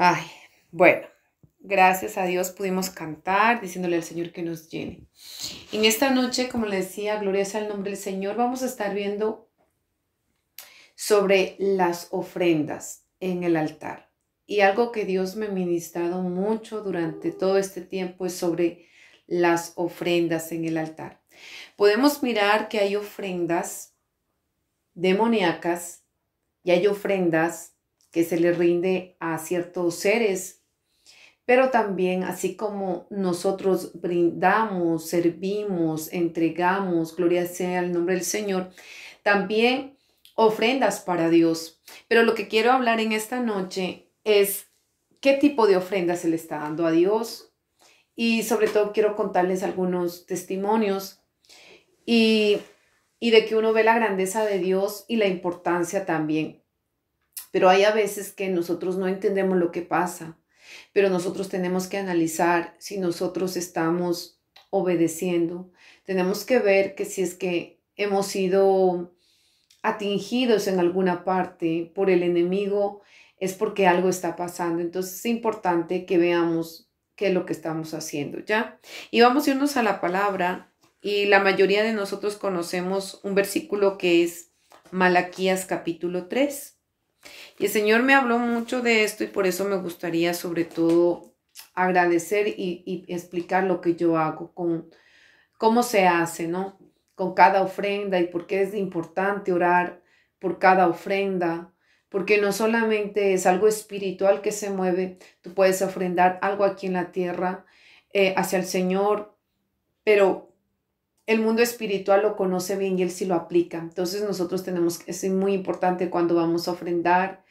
Ay, bueno, gracias a Dios pudimos cantar diciéndole al Señor que nos llene. En esta noche, como le decía, gloria sea el nombre del Señor, vamos a estar viendo sobre las ofrendas en el altar. Y algo que Dios me ha ministrado mucho durante todo este tiempo es sobre las ofrendas en el altar. Podemos mirar que hay ofrendas demoníacas y hay ofrendas que se le rinde a ciertos seres, pero también así como nosotros brindamos, servimos, entregamos, gloria sea el nombre del Señor, también ofrendas para Dios. Pero lo que quiero hablar en esta noche es qué tipo de ofrenda se le está dando a Dios, y sobre todo quiero contarles algunos testimonios y, y de que uno ve la grandeza de Dios y la importancia también. Pero hay a veces que nosotros no entendemos lo que pasa, pero nosotros tenemos que analizar si nosotros estamos obedeciendo. Tenemos que ver que si es que hemos sido atingidos en alguna parte por el enemigo, es porque algo está pasando. Entonces es importante que veamos qué es lo que estamos haciendo, ¿ya? Y vamos a irnos a la palabra, y la mayoría de nosotros conocemos un versículo que es Malaquías capítulo 3. Y el Señor me habló mucho de esto, y por eso me gustaría sobre todo agradecer y explicar lo que yo hago, con cómo se hace, ¿no? Con cada ofrenda, y por qué es importante orar por cada ofrenda, porque no solamente es algo espiritual que se mueve, tú puedes ofrendar algo aquí en la tierra hacia el Señor, pero el mundo espiritual lo conoce bien y Él sí lo aplica. Entonces nosotros tenemos que, es muy importante cuando vamos a ofrendar,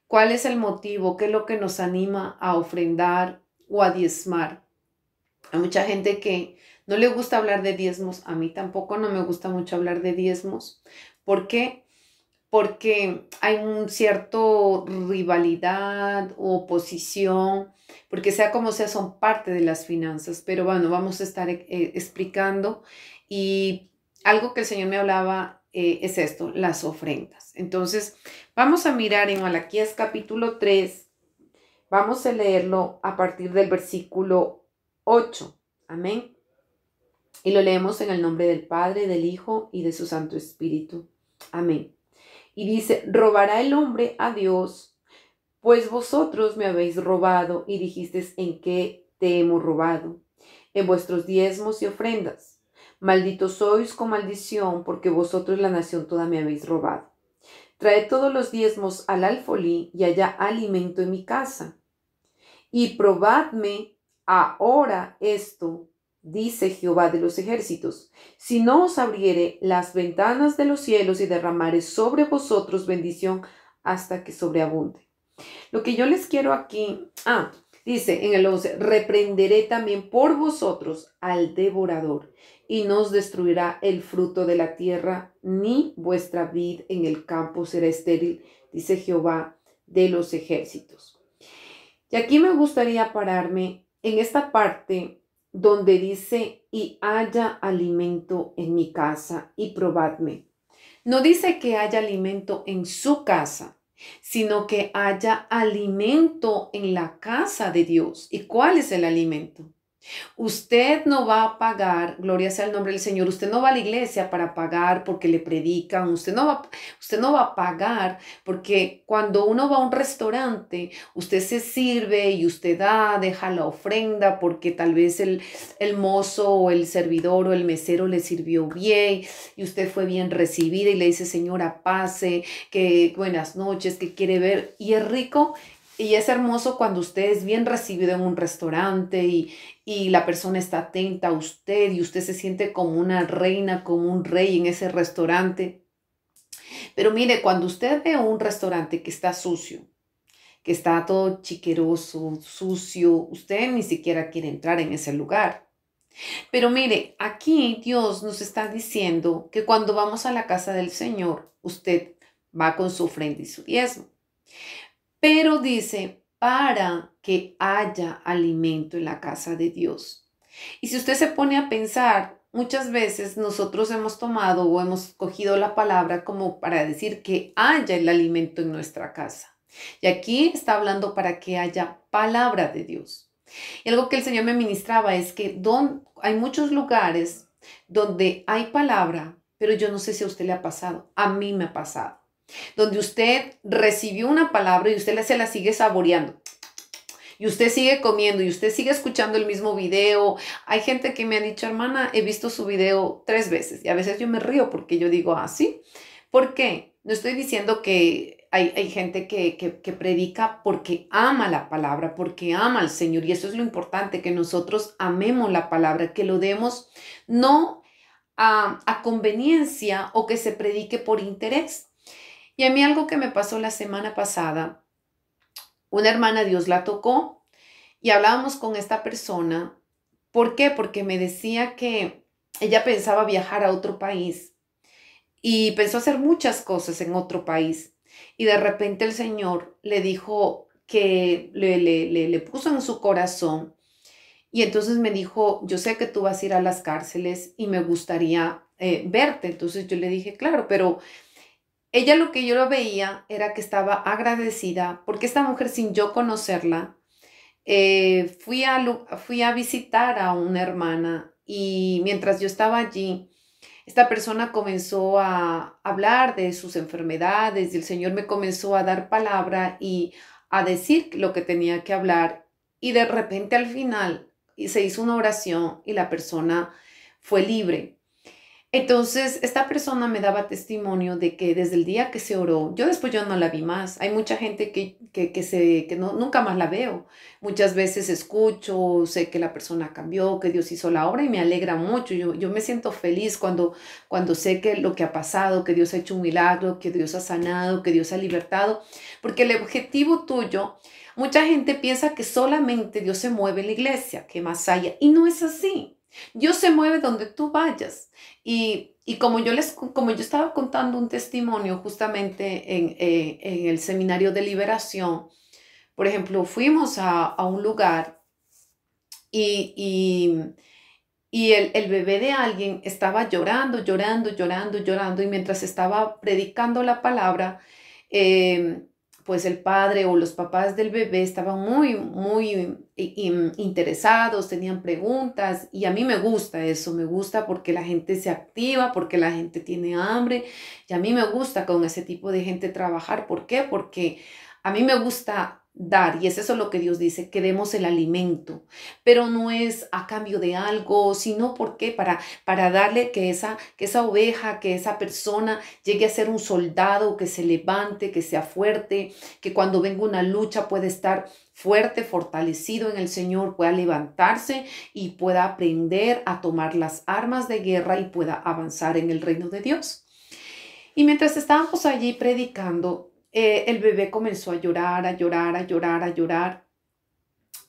¿cuál es el motivo? ¿Qué es lo que nos anima a ofrendar o a diezmar? Hay mucha gente que no le gusta hablar de diezmos. A mí tampoco no me gusta mucho hablar de diezmos. ¿Por qué? Porque hay un cierto rivalidad o oposición, porque sea como sea, son parte de las finanzas. Pero bueno, vamos a estar explicando. Y algo que el Señor me hablaba es esto, las ofrendas. Entonces, vamos a mirar en Malaquías capítulo 3. Vamos a leerlo a partir del versículo 8. Amén. Y lo leemos en el nombre del Padre, del Hijo y de su Santo Espíritu. Amén. Y dice: robará el hombre a Dios, pues vosotros me habéis robado, y dijisteis: ¿en qué te hemos robado? En vuestros diezmos y ofrendas. Malditos sois con maldición, porque vosotros la nación toda me habéis robado. Traed todos los diezmos al alfolí, y haya alimento en mi casa. Y probadme ahora esto, dice Jehová de los ejércitos, si no os abriere las ventanas de los cielos y derramare sobre vosotros bendición hasta que sobreabunde. Lo que yo les quiero aquí, dice en el 11, reprenderé también por vosotros al devorador, y no os destruirá el fruto de la tierra, ni vuestra vid en el campo será estéril, dice Jehová de los ejércitos. Y aquí me gustaría pararme en esta parte donde dice: y haya alimento en mi casa, y probadme. No dice que haya alimento en su casa, sino que haya alimento en la casa de Dios. ¿Y cuál es el alimento? Usted no va a pagar, gloria sea el nombre del Señor, usted no va a la iglesia para pagar porque le predican, usted no va a pagar porque cuando uno va a un restaurante, usted se sirve y usted deja la ofrenda porque tal vez el mozo o el servidor o el mesero le sirvió bien y usted fue bien recibida y le dice: señora, pase, que buenas noches, que quiere ver, y es rico. Y es hermoso cuando usted es bien recibido en un restaurante y la persona está atenta a usted y usted se siente como una reina, como un rey en ese restaurante. Pero mire, cuando usted ve un restaurante que está sucio, que está todo chiqueroso, sucio, usted ni siquiera quiere entrar en ese lugar. Pero mire, aquí Dios nos está diciendo que cuando vamos a la casa del Señor, usted va con su ofrenda y su diezmo. Pero dice: para que haya alimento en la casa de Dios. Y si usted se pone a pensar, muchas veces nosotros hemos tomado o hemos cogido la palabra como para decir que haya el alimento en nuestra casa. Y aquí está hablando para que haya palabra de Dios. Y algo que el Señor me ministraba es que hay muchos lugares donde hay palabra, pero yo no sé si a usted le ha pasado. A mí me ha pasado. Donde usted recibió una palabra y usted se la sigue saboreando. Y usted sigue comiendo y usted sigue escuchando el mismo video. Hay gente que me ha dicho, hermana, he visto su video 3 veces. Y a veces yo me río porque yo digo, ah, sí. ¿Por qué? No estoy diciendo que hay gente que predica porque ama la palabra, porque ama al Señor. Y eso es lo importante, que nosotros amemos la palabra, que lo demos no a conveniencia o que se predique por interés. Y a mí algo que me pasó la semana pasada, una hermana, Dios la tocó y hablábamos con esta persona. ¿Por qué? Porque me decía que ella pensaba viajar a otro país y pensó hacer muchas cosas en otro país. Y de repente el Señor le dijo que le puso en su corazón. Y entonces me dijo, yo sé que tú vas a ir a las cárceles y me gustaría verte. Entonces yo le dije, claro, pero ella lo que yo lo veía era que estaba agradecida porque esta mujer, sin yo conocerla, fui a visitar a una hermana y mientras yo estaba allí, esta persona comenzó a hablar de sus enfermedades y el Señor me comenzó a dar palabra y a decir lo que tenía que hablar. Y de repente al final se hizo una oración y la persona fue libre. Entonces, esta persona me daba testimonio de que desde el día que se oró, yo no la vi más. Hay mucha gente que no, nunca más la veo. Muchas veces escucho, sé que la persona cambió, que Dios hizo la obra y me alegra mucho. Yo me siento feliz cuando sé que lo que ha pasado, que Dios ha hecho un milagro, que Dios ha sanado, que Dios ha libertado. Porque el objetivo tuyo, mucha gente piensa que solamente Dios se mueve en la iglesia, que más haya. Y no es así. Dios se mueve donde tú vayas. Y como yo estaba contando un testimonio justamente en el seminario de liberación, por ejemplo, fuimos a un lugar y, y el bebé de alguien estaba llorando, llorando, llorando, llorando, y mientras estaba predicando la palabra, eh, pues el padre o los papás del bebé estaban muy interesados, tenían preguntas, y a mí me gusta eso, me gusta porque la gente se activa, porque la gente tiene hambre, y a mí me gusta con ese tipo de gente trabajar. ¿Por qué? Porque a mí me gusta dar, y es eso lo que Dios dice, que demos el alimento, pero no es a cambio de algo, sino porque para darle que esa oveja, que esa persona llegue a ser un soldado, que se levante, que sea fuerte, que cuando venga una lucha pueda estar fuerte, fortalecido en el Señor, pueda levantarse y pueda aprender a tomar las armas de guerra y pueda avanzar en el reino de Dios. Y mientras estábamos allí predicando, el bebé comenzó a llorar, a llorar, a llorar, a llorar.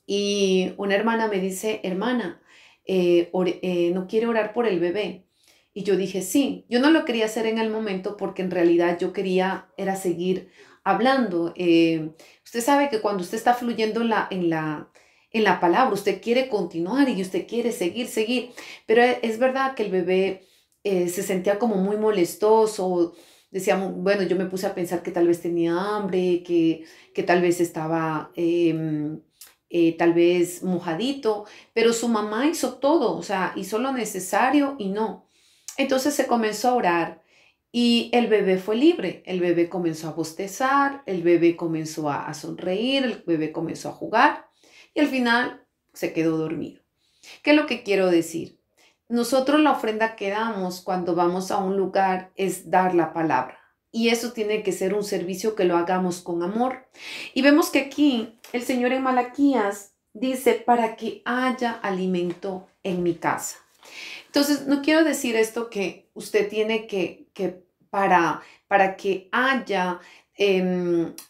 Y una hermana me dice, hermana, ¿no quiere orar por el bebé? Y yo dije, sí. Yo no lo quería hacer en el momento porque en realidad yo quería era seguir hablando. Usted sabe que cuando usted está fluyendo en la palabra, usted quiere continuar y usted quiere seguir, seguir. Pero es verdad que el bebé se sentía como muy molestoso. Decíamos, bueno, yo me puse a pensar que tal vez tenía hambre, que tal vez estaba tal vez mojadito, pero su mamá hizo todo, o sea, hizo lo necesario y no. Entonces se comenzó a orar y el bebé fue libre, el bebé comenzó a bostezar, el bebé comenzó a sonreír, el bebé comenzó a jugar y al final se quedó dormido. ¿Qué es lo que quiero decir? Nosotros la ofrenda que damos cuando vamos a un lugar es dar la palabra. Y eso tiene que ser un servicio que lo hagamos con amor. Y vemos que aquí el Señor en Malaquías dice, para que haya alimento en mi casa. Entonces, no quiero decir esto que usted tiene que para que haya,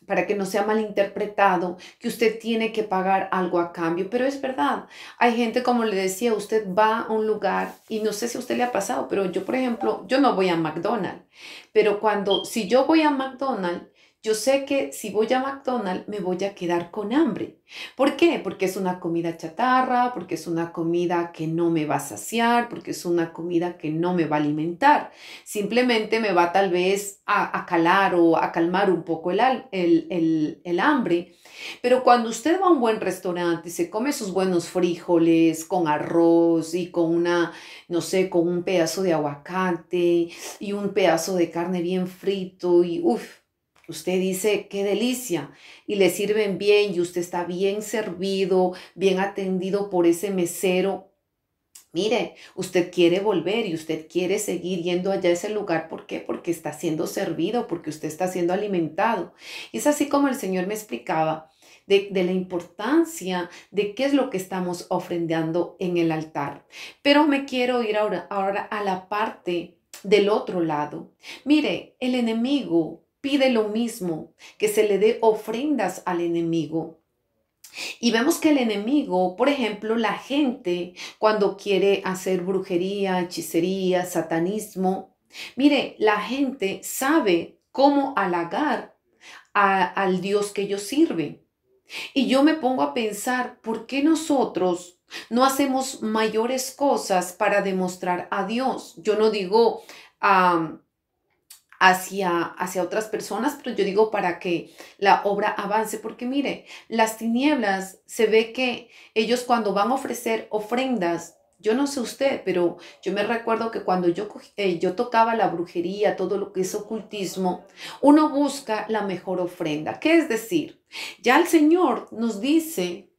para que no sea malinterpretado, que usted tiene que pagar algo a cambio, pero es verdad. Hay gente, como le decía, usted va a un lugar y no sé si a usted le ha pasado, pero yo, por ejemplo, yo no voy a McDonald's, pero si yo voy a McDonald's, yo sé que si voy a McDonald's me voy a quedar con hambre. ¿Por qué? Porque es una comida chatarra, porque es una comida que no me va a saciar, porque es una comida que no me va a alimentar. Simplemente me va tal vez a calar o a calmar un poco el hambre. Pero cuando usted va a un buen restaurante y se come sus buenos frijoles con arroz y con una, no sé, con un pedazo de aguacate y un pedazo de carne bien frito y uff, usted dice, qué delicia, y le sirven bien y usted está bien servido, bien atendido por ese mesero. Mire, usted quiere volver y usted quiere seguir yendo allá a ese lugar. ¿Por qué? Porque está siendo servido, porque usted está siendo alimentado. Y es así como el Señor me explicaba de la importancia de qué es lo que estamos ofrendando en el altar. Pero me quiero ir ahora a la parte del otro lado. Mire, el enemigo pide lo mismo, que se le dé ofrendas al enemigo. Y vemos que el enemigo, por ejemplo, la gente cuando quiere hacer brujería, hechicería, satanismo, mire, la gente sabe cómo halagar al Dios que ellos sirven. Y yo me pongo a pensar, ¿por qué nosotros no hacemos mayores cosas para demostrar a Dios? Yo no digo hacia otras personas, pero yo digo para que la obra avance, porque mire, las tinieblas se ve que ellos cuando van a ofrecer ofrendas, yo no sé usted, pero yo me recuerdo que cuando yo tocaba la brujería, todo lo que es ocultismo, uno busca la mejor ofrenda. ¿Qué es decir? Ya el Señor nos dice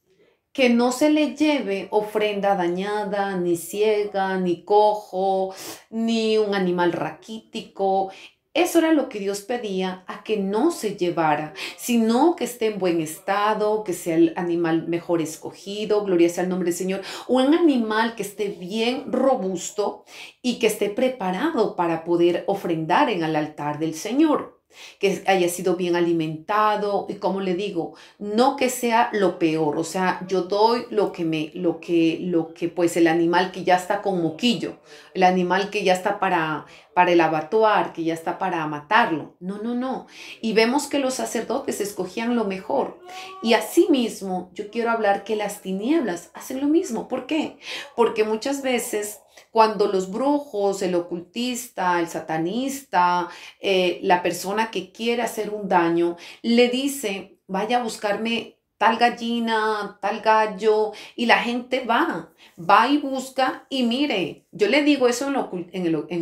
que no se le lleve ofrenda dañada, ni ciega, ni cojo, ni un animal raquítico. Eso era lo que Dios pedía a que no se llevara, sino que esté en buen estado, que sea el animal mejor escogido, gloria sea el nombre del Señor, un animal que esté bien robusto y que esté preparado para poder ofrendar en el altar del Señor, que haya sido bien alimentado y como le digo, no que sea lo peor, o sea, yo doy lo que pues el animal que ya está con moquillo, el animal que ya está para el abattoir, que ya está para matarlo. No, no, no. Y vemos que los sacerdotes escogían lo mejor. Y asimismo, yo quiero hablar que las tinieblas hacen lo mismo. ¿Por qué? Porque muchas veces cuando los brujos, el ocultista, el satanista, la persona que quiere hacer un daño, le dice, vaya a buscarme tal gallina, tal gallo, y la gente va y busca, y mire, yo le digo eso en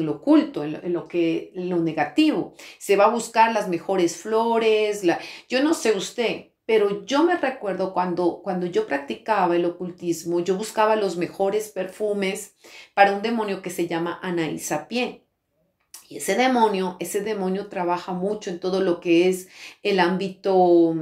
lo oculto, en lo negativo, se va a buscar las mejores flores, yo no sé usted, pero yo me recuerdo cuando yo practicaba el ocultismo, yo buscaba los mejores perfumes para un demonio que se llama Anaís Sapien. Y ese demonio trabaja mucho en todo lo que es el ámbito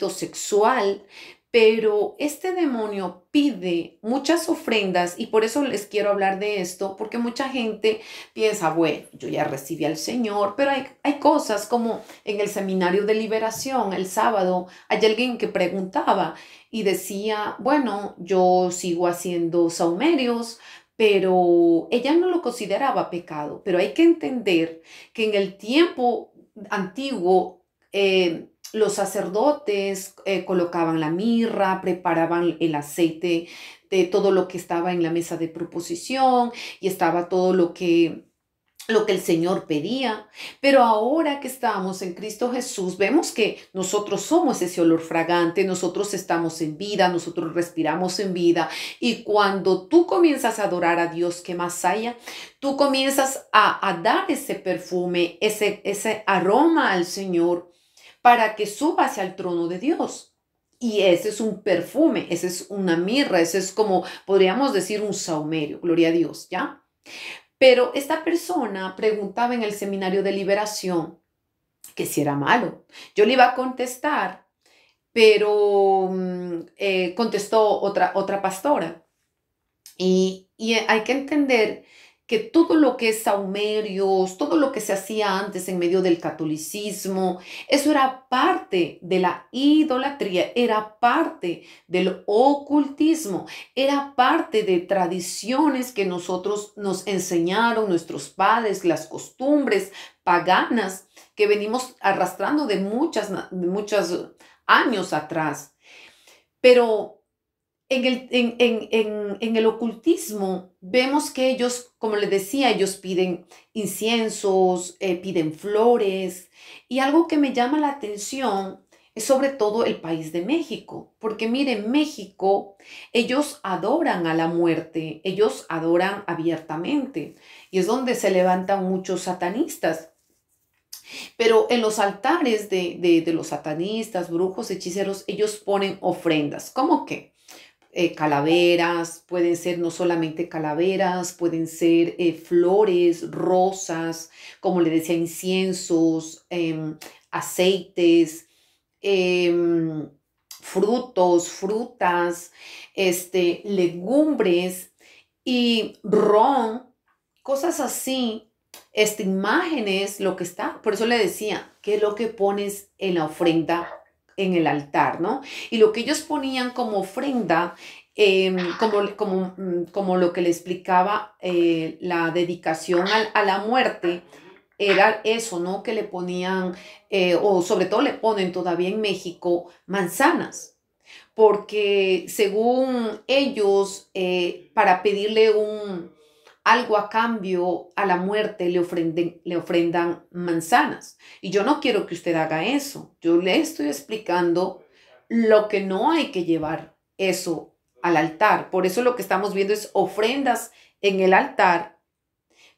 sexual, pero este demonio pide muchas ofrendas y por eso les quiero hablar de esto, porque mucha gente piensa, bueno, yo ya recibí al Señor, pero hay cosas como en el seminario de liberación, el sábado, hay alguien que preguntaba y decía, bueno, yo sigo haciendo saumerios, pero ella no lo consideraba pecado. Pero hay que entender que en el tiempo antiguo los sacerdotes colocaban la mirra, preparaban el aceite de todo lo que estaba en la mesa de proposición y estaba todo lo que el Señor pedía, pero ahora que estamos en Cristo Jesús, vemos que nosotros somos ese olor fragante, nosotros estamos en vida, nosotros respiramos en vida, y cuando tú comienzas a adorar a Dios, que más haya, tú comienzas a dar ese perfume, ese aroma al Señor para que suba hacia el trono de Dios. Y ese es un perfume, ese es una mirra, ese es como podríamos decir un saumerio, gloria a Dios, ¿ya? Pero esta persona preguntaba en el seminario de liberación que si era malo. Yo le iba a contestar, pero contestó otra pastora. Y hay que entender que todo lo que es sahumerios, todo lo que se hacía antes en medio del catolicismo, eso era parte de la idolatría, era parte del ocultismo, era parte de tradiciones que nosotros nos enseñaron nuestros padres, las costumbres paganas que venimos arrastrando de muchos años atrás. Pero en el ocultismo vemos que ellos, como les decía, ellos piden inciensos, piden flores. Y algo que me llama la atención es sobre todo el país de México. Porque miren, México, ellos adoran a la muerte, ellos adoran abiertamente. Y es donde se levantan muchos satanistas. Pero en los altares de los satanistas, brujos, hechiceros, ellos ponen ofrendas. ¿Cómo qué? Calaveras, pueden ser no solamente calaveras, pueden ser flores, rosas, como le decía, inciensos, aceites, frutos, frutas, legumbres y ron, cosas así, imágenes, lo que está. Por eso le decía, ¿qué es lo que pones en la ofrenda en el altar, ¿no? Y lo que ellos ponían como ofrenda, como lo que le explicaba la dedicación a la muerte, era eso, ¿no? Que le ponían, o sobre todo le ponen todavía en México, manzanas. Porque según ellos, para pedirle algo a cambio a la muerte le ofrendan manzanas. Y yo no quiero que usted haga eso. Yo le estoy explicando lo que no hay que llevar eso al altar. Por eso lo que estamos viendo es ofrendas en el altar,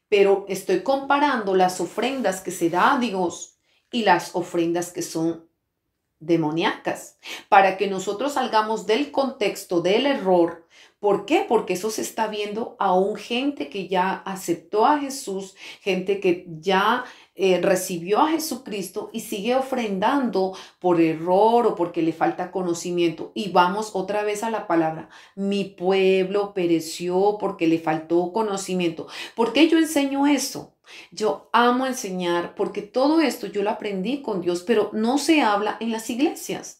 pero estoy comparando las ofrendas que se da a Dios y las ofrendas que son demoníacas, para que nosotros salgamos del contexto del error. ¿Por qué? Porque eso se está viendo aún gente que ya aceptó a Jesús, gente que ya recibió a Jesucristo y sigue ofrendando por error o porque le falta conocimiento. Y vamos otra vez a la palabra, mi pueblo pereció porque le faltó conocimiento. ¿Por qué yo enseño eso? Yo amo enseñar porque todo esto yo lo aprendí con Dios, pero no se habla en las iglesias.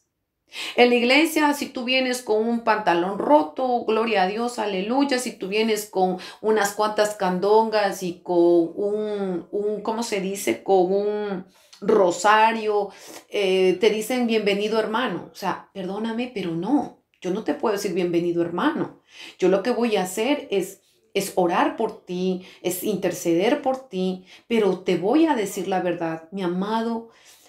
En la iglesia, si tú vienes con un pantalón roto, gloria a Dios, aleluya. Si tú vienes con unas cuantas candongas y con ¿cómo se dice? Con un rosario, te dicen bienvenido hermano. O sea, perdóname, pero no, yo no te puedo decir bienvenido hermano. Yo lo que voy a hacer es orar por ti, es interceder por ti, pero te voy a decir la verdad, mi amado.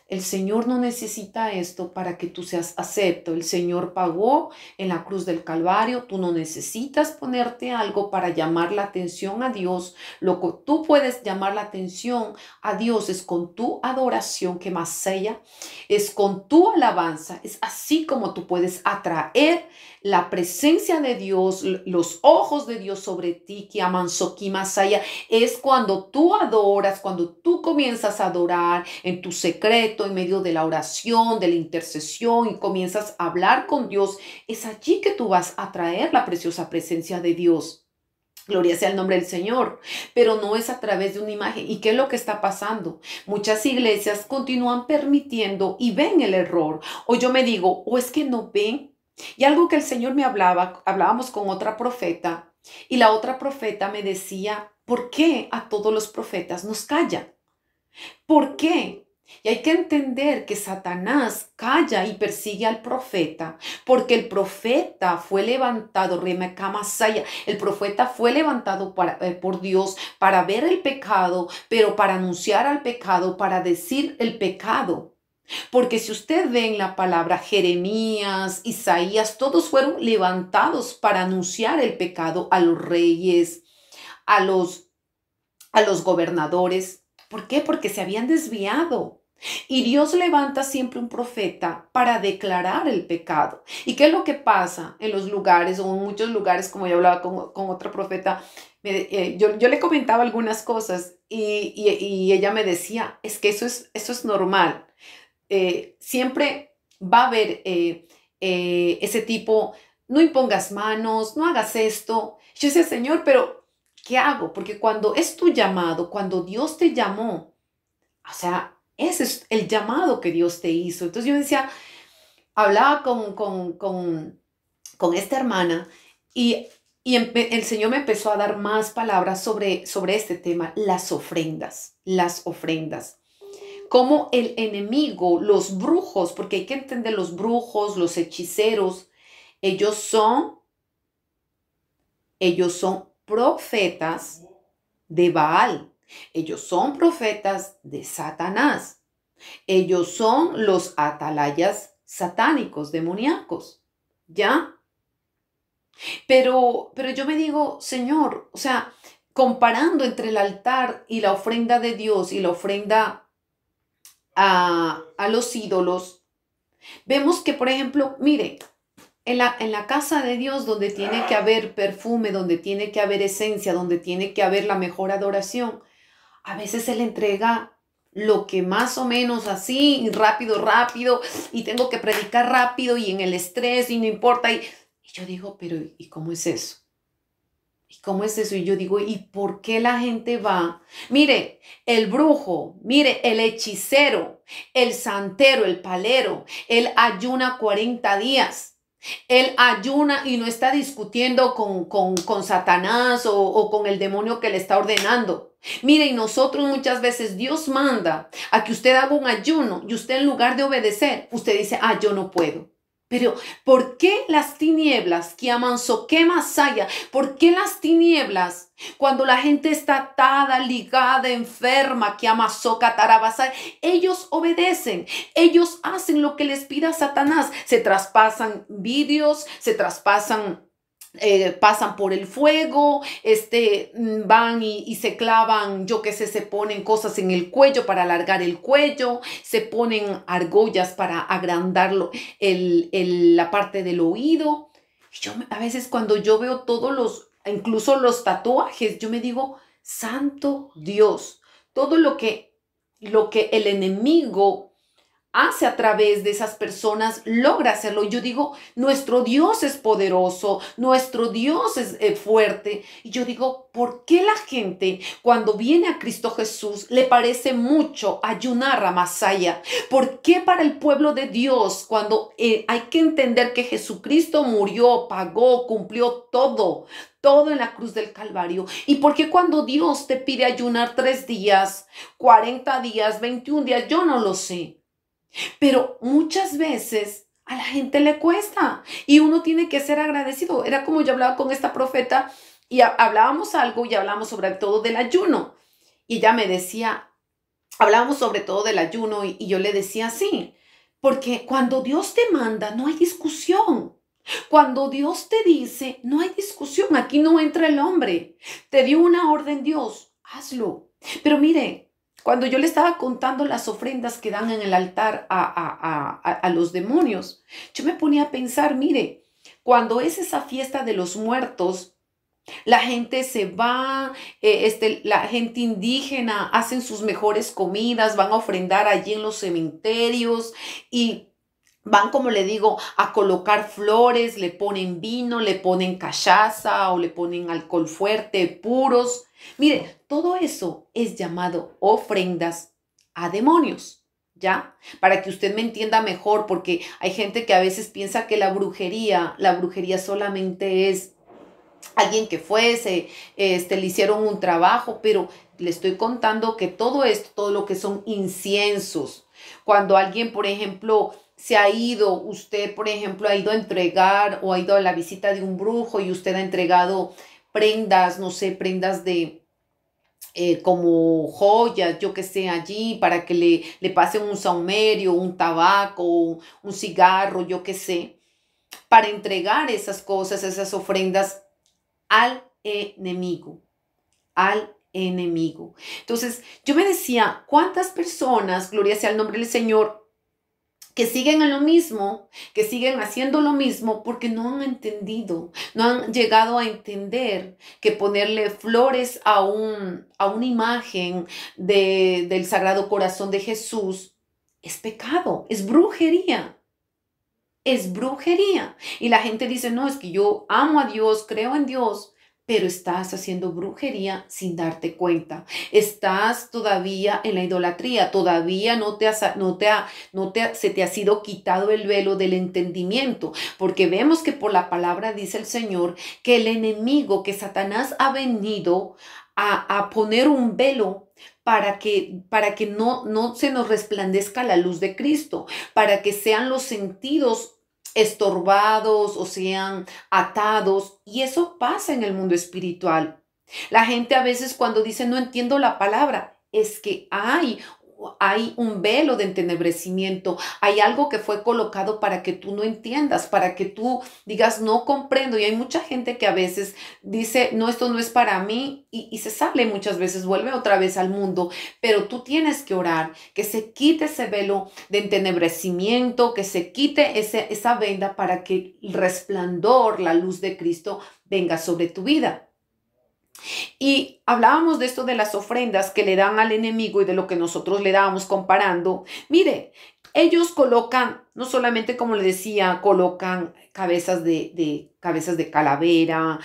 El Señor no necesita esto para que tú seas acepto. El Señor pagó en la cruz del Calvario. Tú no necesitas ponerte algo para llamar la atención a Dios. Lo que tú puedes llamar la atención a Dios es con tu adoración, que más sella, es con tu alabanza. Es así como tú puedes atraer la presencia de Dios, los ojos de Dios sobre ti, que aman Masaya. Es cuando tú adoras, cuando tú comienzas a adorar en tu secreto, en medio de la oración, de la intercesión y comienzas a hablar con Dios. Es allí que tú vas a traer la preciosa presencia de Dios. Gloria sea el nombre del Señor, pero no es a través de una imagen. ¿Y qué es lo que está pasando? Muchas iglesias continúan permitiendo y ven el error. O yo me digo, o es que no ven. Y algo que el Señor me hablábamos con otra profeta y la otra profeta me decía, ¿por qué a todos los profetas nos callan? ¿Por qué? Y hay que entender que Satanás calla y persigue al profeta, porque el profeta fue levantado, el profeta fue levantado por Dios para ver el pecado, pero para anunciar al pecado, para decir el pecado. Porque si usted ve en la palabra Jeremías, Isaías, todos fueron levantados para anunciar el pecado a los reyes, a los gobernadores. ¿Por qué? Porque se habían desviado. Y Dios levanta siempre un profeta para declarar el pecado. ¿Y qué es lo que pasa en los lugares o en muchos lugares, como yo hablaba con otra profeta? Yo le comentaba algunas cosas y ella me decía, es que eso es normal. Siempre va a haber ese tipo, no impongas manos, no hagas esto. Yo decía, Señor, pero ¿qué hago? Porque cuando es tu llamado, cuando Dios te llamó, o sea, ese es el llamado que Dios te hizo. Entonces yo decía, hablaba con esta hermana y, el Señor me empezó a dar más palabras sobre este tema, las ofrendas, las ofrendas. Como el enemigo, los brujos, porque hay que entender los brujos, los hechiceros, ellos son, ellos son profetas de Baal. Ellos son profetas de Satanás. Ellos son los atalayas satánicos, demoníacos. ¿Ya? Pero yo me digo, Señor, o sea, comparando entre el altar y la ofrenda de Dios y la ofrenda a los ídolos, vemos que, por ejemplo, mire, en la casa de Dios, donde tiene que haber perfume, donde tiene que haber esencia, donde tiene que haber la mejor adoración, a veces Él entrega lo que más o menos así, rápido, rápido, y tengo que predicar rápido y en el estrés y no importa. Y yo digo, pero ¿y cómo es eso? ¿Y cómo es eso? Y yo digo, ¿y por qué la gente va? Mire, el brujo, mire, el hechicero, el santero, el palero, él ayuna 40 días. Él ayuna y no está discutiendo con Satanás o con el demonio que le está ordenando. Mire, y nosotros muchas veces Dios manda a que usted haga un ayuno y usted en lugar de obedecer, usted dice, yo no puedo. Pero, ¿por qué las tinieblas que aman saya? ¿Por qué las tinieblas cuando la gente está atada, ligada, enferma, que ama tarabasaya? Ellos obedecen, ellos hacen lo que les pida Satanás. Se traspasan vidrios, se traspasan pasan por el fuego, van y se clavan, yo qué sé, se ponen cosas en el cuello para alargar el cuello, se ponen argollas para agrandarlo, la parte del oído. Yo a veces cuando yo veo incluso los tatuajes, yo me digo, santo Dios, todo lo que el enemigo hace a través de esas personas, logra hacerlo. Yo digo, nuestro Dios es poderoso, nuestro Dios es fuerte. Y yo digo, ¿por qué la gente cuando viene a Cristo Jesús le parece mucho ayunar a Masaya? ¿Por qué para el pueblo de Dios, cuando hay que entender que Jesucristo murió, pagó, cumplió todo en la cruz del Calvario? ¿Y por qué cuando Dios te pide ayunar 3 días, 40 días, 21 días? Yo no lo sé. Pero muchas veces a la gente le cuesta y uno tiene que ser agradecido. Era como yo hablaba con esta profeta y hablábamos algo y hablábamos sobre todo del ayuno. Y ella me decía, hablábamos sobre todo del ayuno y yo le decía sí, porque cuando Dios te manda no hay discusión. Cuando Dios te dice, no hay discusión. Aquí no entra el hombre. Te dio una orden Dios, hazlo. Pero mire, cuando yo le estaba contando las ofrendas que dan en el altar a los demonios, yo me ponía a pensar, mire, cuando es esa fiesta de los muertos, la gente se va, la gente indígena hacen sus mejores comidas, van a ofrendar allí en los cementerios y van, como le digo, a colocar flores, le ponen vino, le ponen cachaza o le ponen alcohol fuerte, puros. Mire, todo eso es llamado ofrendas a demonios, ¿ya? Para que usted me entienda mejor, porque hay gente que a veces piensa que la brujería solamente es alguien que fuese, le hicieron un trabajo, pero le estoy contando que todo esto, todo lo que son inciensos, cuando alguien, por ejemplo, se ha ido, usted, por ejemplo, ha ido a entregar o ha ido a la visita de un brujo y usted ha entregado prendas, no sé, prendas de como joyas, yo que sé, allí para que le pasen un saumerio, un tabaco, un cigarro, yo que sé, para entregar esas cosas, esas ofrendas al enemigo, al enemigo. Entonces, yo me decía, ¿cuántas personas, gloria sea el nombre del Señor, que siguen en lo mismo, que siguen haciendo lo mismo porque no han entendido, no han llegado a entender que ponerle flores a una imagen del Sagrado Corazón de Jesús es pecado, es brujería? Es brujería. Y la gente dice, no, es que yo amo a Dios, creo en Dios, pero estás haciendo brujería sin darte cuenta. Estás todavía en la idolatría, todavía se te ha sido quitado el velo del entendimiento, porque vemos que por la palabra dice el Señor que el enemigo, que Satanás ha venido a poner un velo para que no se nos resplandezca la luz de Cristo, para que sean los sentidos estorbados o sean atados, y eso pasa en el mundo espiritual. La gente a veces cuando dice no entiendo la palabra, es que hay un velo de entenebrecimiento, hay algo que fue colocado para que tú no entiendas, para que tú digas no comprendo. Y hay mucha gente que a veces dice no, esto no es para mí, y se sale muchas veces, vuelve otra vez al mundo. Pero tú tienes que orar, que se quite ese velo de entenebrecimiento, que se quite esa venda para que el resplandor, la luz de Cristo venga sobre tu vida. Y hablábamos de esto de las ofrendas que le dan al enemigo y de lo que nosotros le dábamos comparando. Mire, ellos colocan, no solamente como le decía, colocan cabezas de calavera,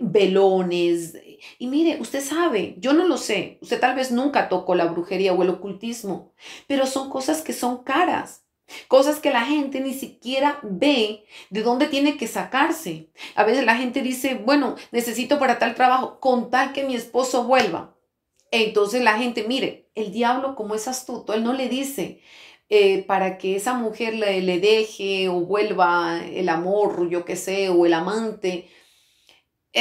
velones. Y mire, usted sabe, yo no lo sé, usted tal vez nunca tocó la brujería o el ocultismo, pero son cosas que son caras. Cosas que la gente ni siquiera ve de dónde tiene que sacarse. A veces la gente dice, bueno, necesito para tal trabajo, con tal que mi esposo vuelva. Entonces la gente, mire, el diablo como es astuto, él no le dice para que esa mujer le deje o vuelva el amor, yo qué sé, o el amante.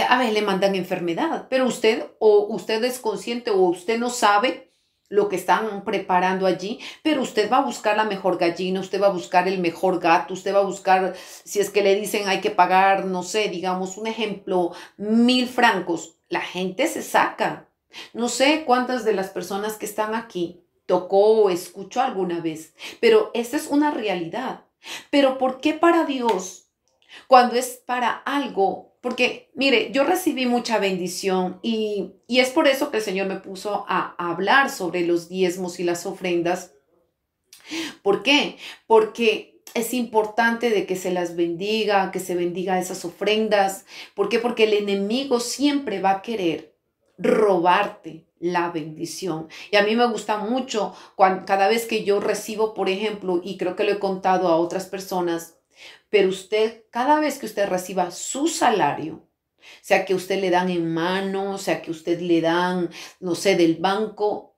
A veces le mandan enfermedad, pero usted es consciente o usted no sabe lo que están preparando allí, pero usted va a buscar la mejor gallina, usted va a buscar el mejor gato, usted va a buscar, si es que le dicen hay que pagar, no sé, digamos un ejemplo, 1.000 francos, la gente se saca. No sé cuántas de las personas que están aquí tocó o escuchó alguna vez, pero esa es una realidad. Pero ¿por qué para Dios? Cuando es para algo, porque mire, yo recibí mucha bendición y es por eso que el Señor me puso a hablar sobre los diezmos y las ofrendas. ¿Por qué? Porque es importante de que se las bendiga, que se bendiga esas ofrendas. ¿Por qué? Porque el enemigo siempre va a querer robarte la bendición. Y a mí me gusta mucho cada vez que yo recibo, por ejemplo, y creo que lo he contado a otras personas, pero usted, cada vez que usted reciba su salario, sea que usted le dan en mano, sea que usted le dan, no sé, del banco,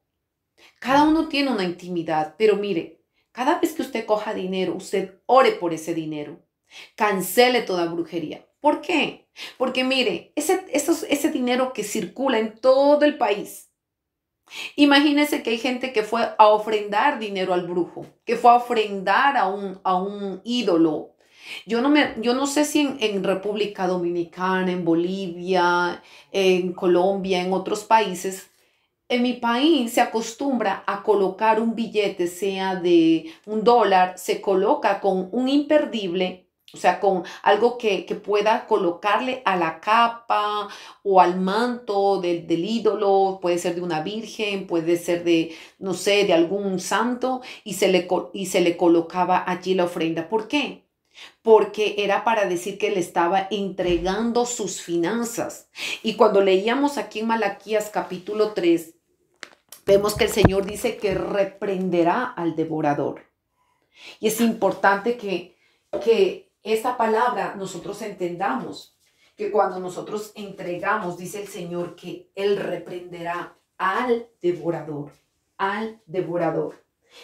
cada uno tiene una intimidad, pero mire, cada vez que usted coja dinero, usted ore por ese dinero. Cancele toda brujería. ¿Por qué? Porque mire, ese dinero que circula en todo el país. Imagínese que hay gente que fue a ofrendar dinero al brujo, que fue a ofrendar a un ídolo. Yo no sé si en República Dominicana, en Bolivia, en Colombia, en otros países. En mi país se acostumbra a colocar un billete, sea de $1, se coloca con un imperdible, o sea, con algo que pueda colocarle a la capa o al manto del ídolo, puede ser de una virgen, puede ser de, no sé, de algún santo, y se le colocaba allí la ofrenda. ¿Por qué? Porque era para decir que le estaba entregando sus finanzas. Y cuando leíamos aquí en Malaquías capítulo 3, vemos que el Señor dice que reprenderá al devorador. Y es importante que esta palabra nosotros entendamos, que cuando nosotros entregamos, dice el Señor, que Él reprenderá al devorador,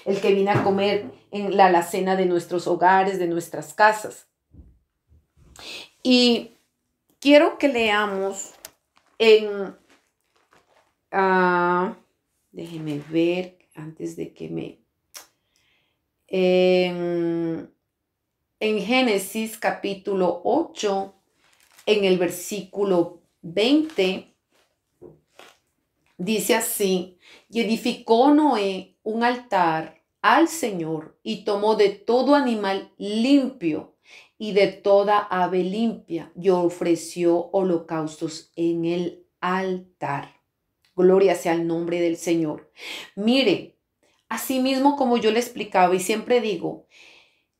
el que viene a comer en la alacena de nuestros hogares, de nuestras casas. Y quiero que leamos en... déjeme ver antes de que en Génesis capítulo 8, en el versículo 20, dice así: y edificó Noé un altar al Señor y tomó de todo animal limpio y de toda ave limpia y ofreció holocaustos en el altar. Gloria sea el nombre del Señor. Mire, así mismo como yo le explicaba y siempre digo,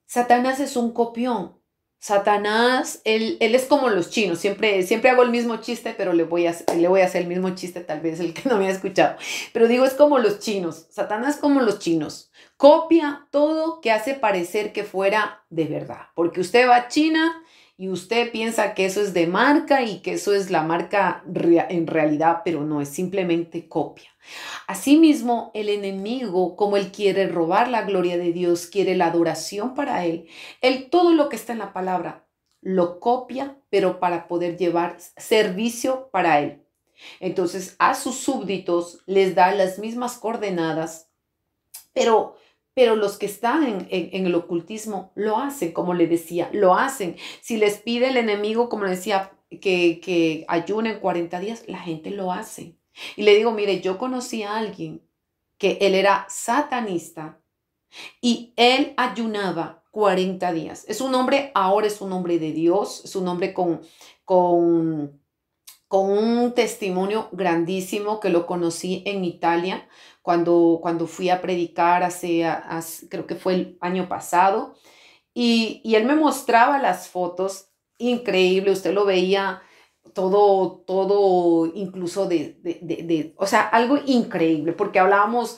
Satanás es un copión. Satanás, él es como los chinos, siempre hago el mismo chiste, pero le voy a hacer el mismo chiste, tal vez el que no me ha escuchado. Pero digo, es como los chinos, Satanás como los chinos, copia todo que hace parecer que fuera de verdad, porque usted va a China y usted piensa que eso es de marca y que eso es la marca en realidad, pero no, es simplemente copia. Asimismo, el enemigo, como él quiere robar la gloria de Dios, quiere la adoración para él todo lo que está en la palabra lo copia, pero para poder llevar servicio para él. Entonces, a sus súbditos les da las mismas coordenadas, pero, pero los que están en el ocultismo lo hacen, como le decía, lo hacen. Si les pide el enemigo, como le decía, que ayunen 40 días, la gente lo hace. Y le digo, mire, yo conocí a alguien que él era satanista y él ayunaba 40 días. Es un hombre, ahora es un hombre de Dios, es un hombre con, con un testimonio grandísimo que lo conocí en Italia cuando fui a predicar creo que fue el año pasado. Y él me mostraba las fotos, increíble, usted lo veía todo incluso o sea, algo increíble, porque hablábamos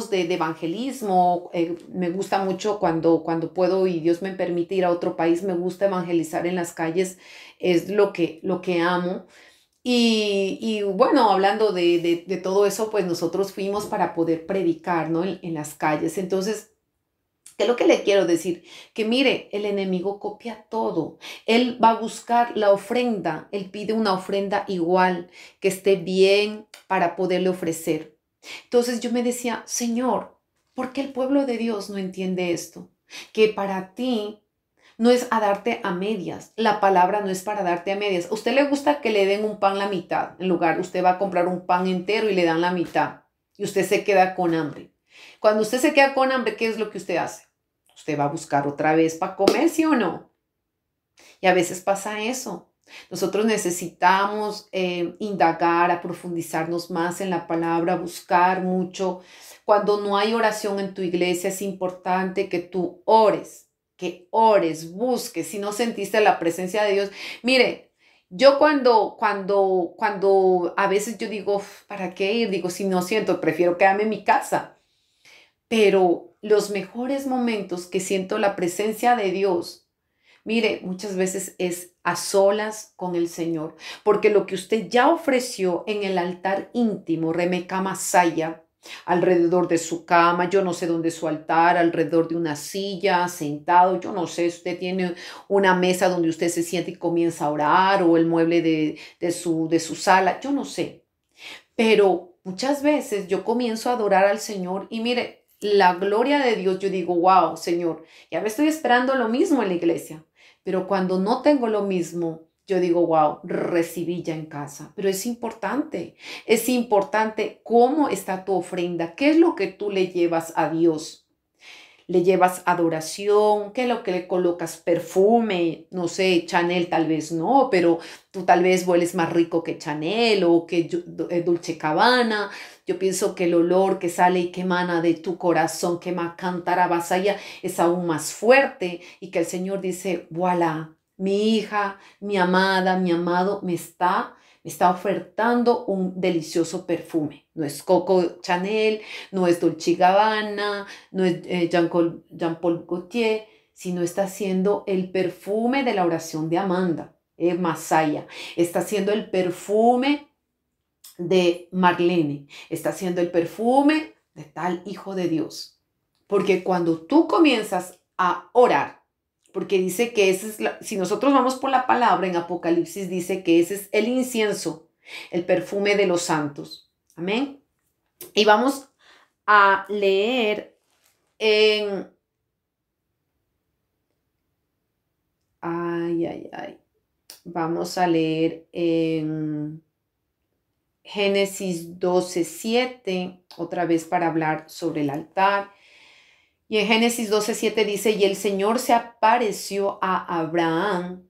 de evangelismo, me gusta mucho cuando puedo y Dios me permite ir a otro país, me gusta evangelizar en las calles, es lo que amo. Y bueno, hablando de todo eso, pues nosotros fuimos para poder predicar, ¿no? En las calles. Entonces, ¿qué es lo que le quiero decir? Que mire, el enemigo copia todo. Él va a buscar la ofrenda. Él pide una ofrenda igual, que esté bien para poderle ofrecer. Entonces yo me decía, Señor, ¿por qué el pueblo de Dios no entiende esto? Que para ti no es a darte a medias. La palabra no es para darte a medias. ¿A usted le gusta que le den un pan la mitad? En lugar, usted va a comprar un pan entero y le dan la mitad. Y usted se queda con hambre. Cuando usted se queda con hambre, ¿qué es lo que usted hace? Usted va a buscar otra vez para comer, ¿sí o no? Y a veces pasa eso. Nosotros necesitamos indagar, a profundizarnos más en la palabra, buscar mucho. Cuando no hay oración en tu iglesia, es importante que ores, busques. Si no sentiste la presencia de Dios, mire, yo cuando a veces yo digo, ¿para qué ir? Digo, si no siento, prefiero quedarme en mi casa. Pero los mejores momentos que siento la presencia de Dios, mire, muchas veces es a solas con el Señor, porque lo que usted ya ofreció en el altar íntimo, Remeca Masaya, alrededor de su cama, yo no sé dónde es su altar, alrededor de una silla, sentado, yo no sé, usted tiene una mesa donde usted se siente y comienza a orar, o el mueble de su sala, yo no sé, pero muchas veces yo comienzo a adorar al Señor y mire, la gloria de Dios, yo digo, wow, Señor, ya me estoy esperando lo mismo en la iglesia. Pero cuando no tengo lo mismo, yo digo, wow, recibí ya en casa. Pero es importante cómo está tu ofrenda, qué es lo que tú le llevas a Dios. Le llevas adoración, ¿qué es lo que le colocas? Perfume, no sé, Chanel tal vez no, pero tú tal vez hueles más rico que Chanel o que Dolce Gabbana. Yo pienso que el olor que sale y que emana de tu corazón, que cantara vasalla, es aún más fuerte y que el Señor dice, voilà, mi hija, mi amada, mi amado, me está ofertando un delicioso perfume. No es Coco Chanel, no es Dolce Gabbana, no es Jean-Paul Gaultier, sino está haciendo el perfume de la oración de Amanda, Masaya. Está haciendo el perfume de Marlene. Está haciendo el perfume de tal hijo de Dios. Porque cuando tú comienzas a orar, porque dice que si nosotros vamos por la palabra en Apocalipsis, dice que ese es el incienso, el perfume de los santos. Amén. Y vamos a leer en, vamos a leer en Génesis 12:7, otra vez para hablar sobre el altar. Y en Génesis 12:7 dice, y el Señor se apareció a Abraham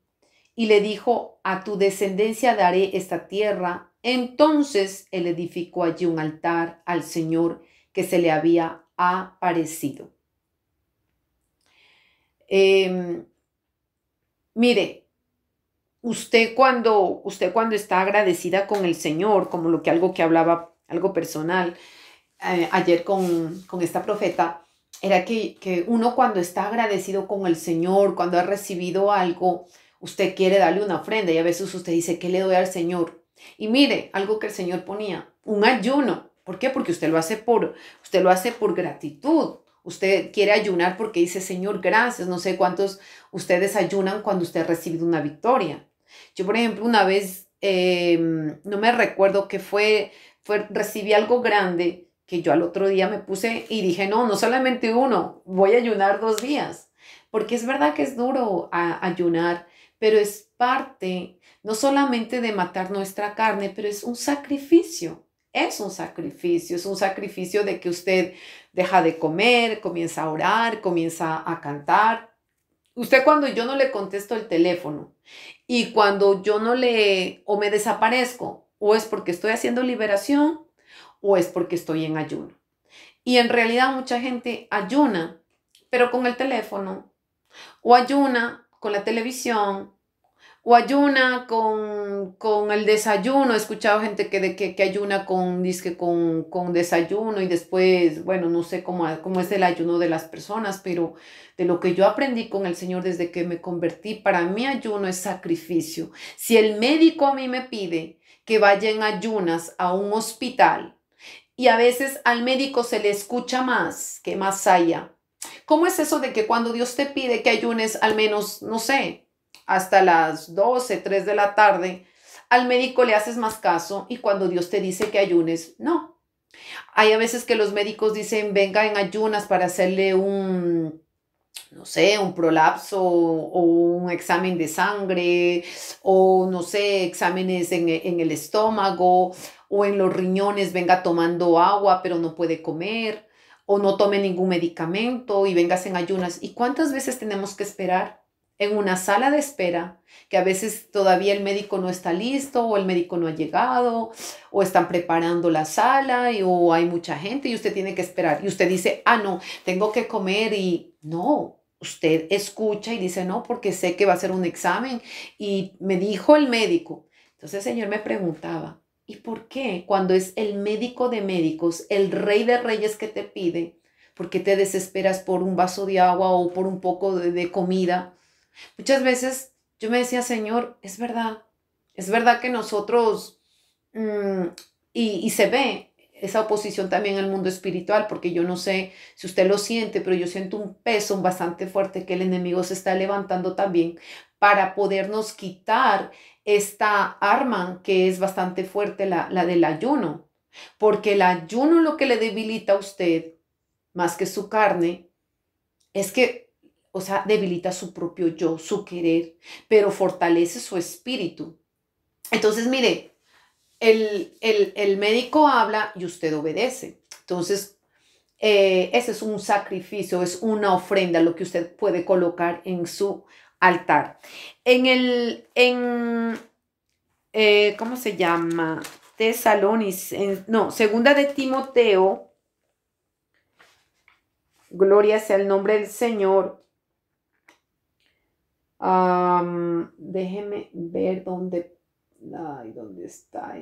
y le dijo, a tu descendencia daré esta tierra. Entonces él edificó allí un altar al Señor que se le había aparecido. Mire, usted cuando está agradecida con el Señor, como algo que hablaba, algo personal, ayer con esta profeta, era que uno cuando está agradecido con el Señor, cuando ha recibido algo, usted quiere darle una ofrenda y a veces usted dice, ¿qué le doy al Señor? Y mire, algo que el Señor ponía, un ayuno. ¿Por qué? Porque usted lo hace por gratitud. Usted quiere ayunar porque dice, Señor, gracias. No sé cuántos ustedes ayunan cuando usted ha recibido una victoria. Yo, por ejemplo, una vez, no me recuerdo qué recibí algo grande que yo al otro día me puse y dije, no, no solamente uno, voy a ayunar 2 días. Porque es verdad que es duro ayunar, pero es parte no solamente de matar nuestra carne, pero es un sacrificio. Es un sacrificio de que usted deja de comer, comienza a orar, comienza a cantar. Usted cuando yo no le contesto el teléfono y cuando yo no o me desaparezco, o es porque estoy haciendo liberación o es porque estoy en ayuno. Y en realidad mucha gente ayuna, pero con el teléfono, o ayuna con la televisión, o ayuna con el desayuno. He escuchado gente que ayuna con desayuno y después, bueno, no sé cómo es el ayuno de las personas, pero de lo que yo aprendí con el Señor desde que me convertí, para mí ayuno es sacrificio. Si el médico a mí me pide que vaya en ayunas a un hospital y a veces al médico se le escucha más que más allá. ¿Cómo es eso de que cuando Dios te pide que ayunes al menos, no sé, hasta las 12, 3 de la tarde, al médico le haces más caso y cuando Dios te dice que ayunes, no? Hay a veces que los médicos dicen, venga en ayunas para hacerle no sé, un prolapso o un examen de sangre o, no sé, exámenes en el estómago o en los riñones, venga tomando agua pero no puede comer o no tome ningún medicamento y vengas en ayunas. ¿Y cuántas veces tenemos que esperar en una sala de espera que a veces todavía el médico no está listo o el médico no ha llegado o están preparando la sala o hay mucha gente y usted tiene que esperar y usted dice, no, tengo que comer y no? Usted escucha y dice, no, porque sé que va a ser un examen y me dijo el médico. Entonces el Señor me preguntaba, ¿y por qué cuando es el médico de médicos, el rey de reyes que te pide, por qué te desesperas por un vaso de agua o por un poco de comida? Muchas veces yo me decía, Señor, es verdad que nosotros, mm, y se ve esa oposición también en el mundo espiritual, porque yo no sé si usted lo siente, pero yo siento un peso bastante fuerte que el enemigo se está levantando también para podernos quitar esta arma que es bastante fuerte, la del ayuno, porque el ayuno lo que le debilita a usted, más que su carne, es que, o sea, debilita su propio yo, su querer, pero fortalece su espíritu. Entonces, mire, el médico habla y usted obedece. Entonces, ese es un sacrificio, es una ofrenda lo que usted puede colocar en su altar. ¿Cómo se llama? No, segunda de Timoteo, gloria sea el nombre del Señor. Déjeme ver dónde está.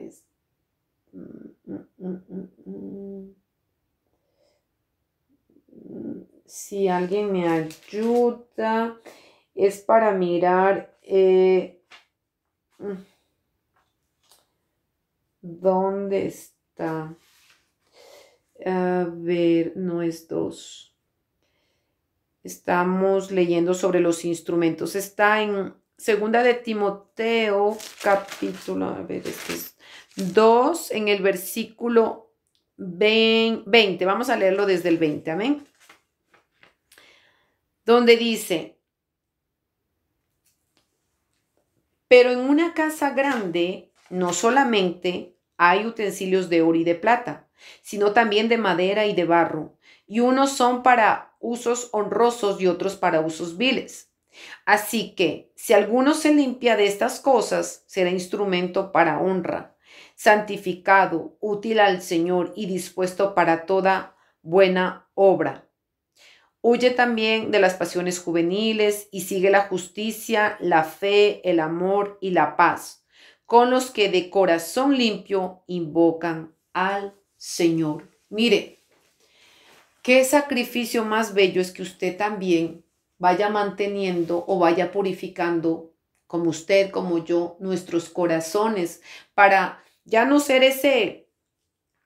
Si alguien me ayuda, es para mirar dónde está. A ver, no es 2. Estamos leyendo sobre los instrumentos. Está en segunda de Timoteo, capítulo, a ver, este es 2, en el versículo 20. Vamos a leerlo desde el 20, amén. Donde dice, pero en una casa grande no solamente hay utensilios de oro y de plata, sino también de madera y de barro, y unos son para usos honrosos y otros para usos viles. Así que, si alguno se limpia de estas cosas, será instrumento para honra, santificado, útil al Señor y dispuesto para toda buena obra. Huye también de las pasiones juveniles y sigue la justicia, la fe, el amor y la paz, con los que de corazón limpio invocan al Señor. Mire, qué sacrificio más bello es que usted también vaya manteniendo o vaya purificando, como usted, como yo, nuestros corazones para ya no ser ese.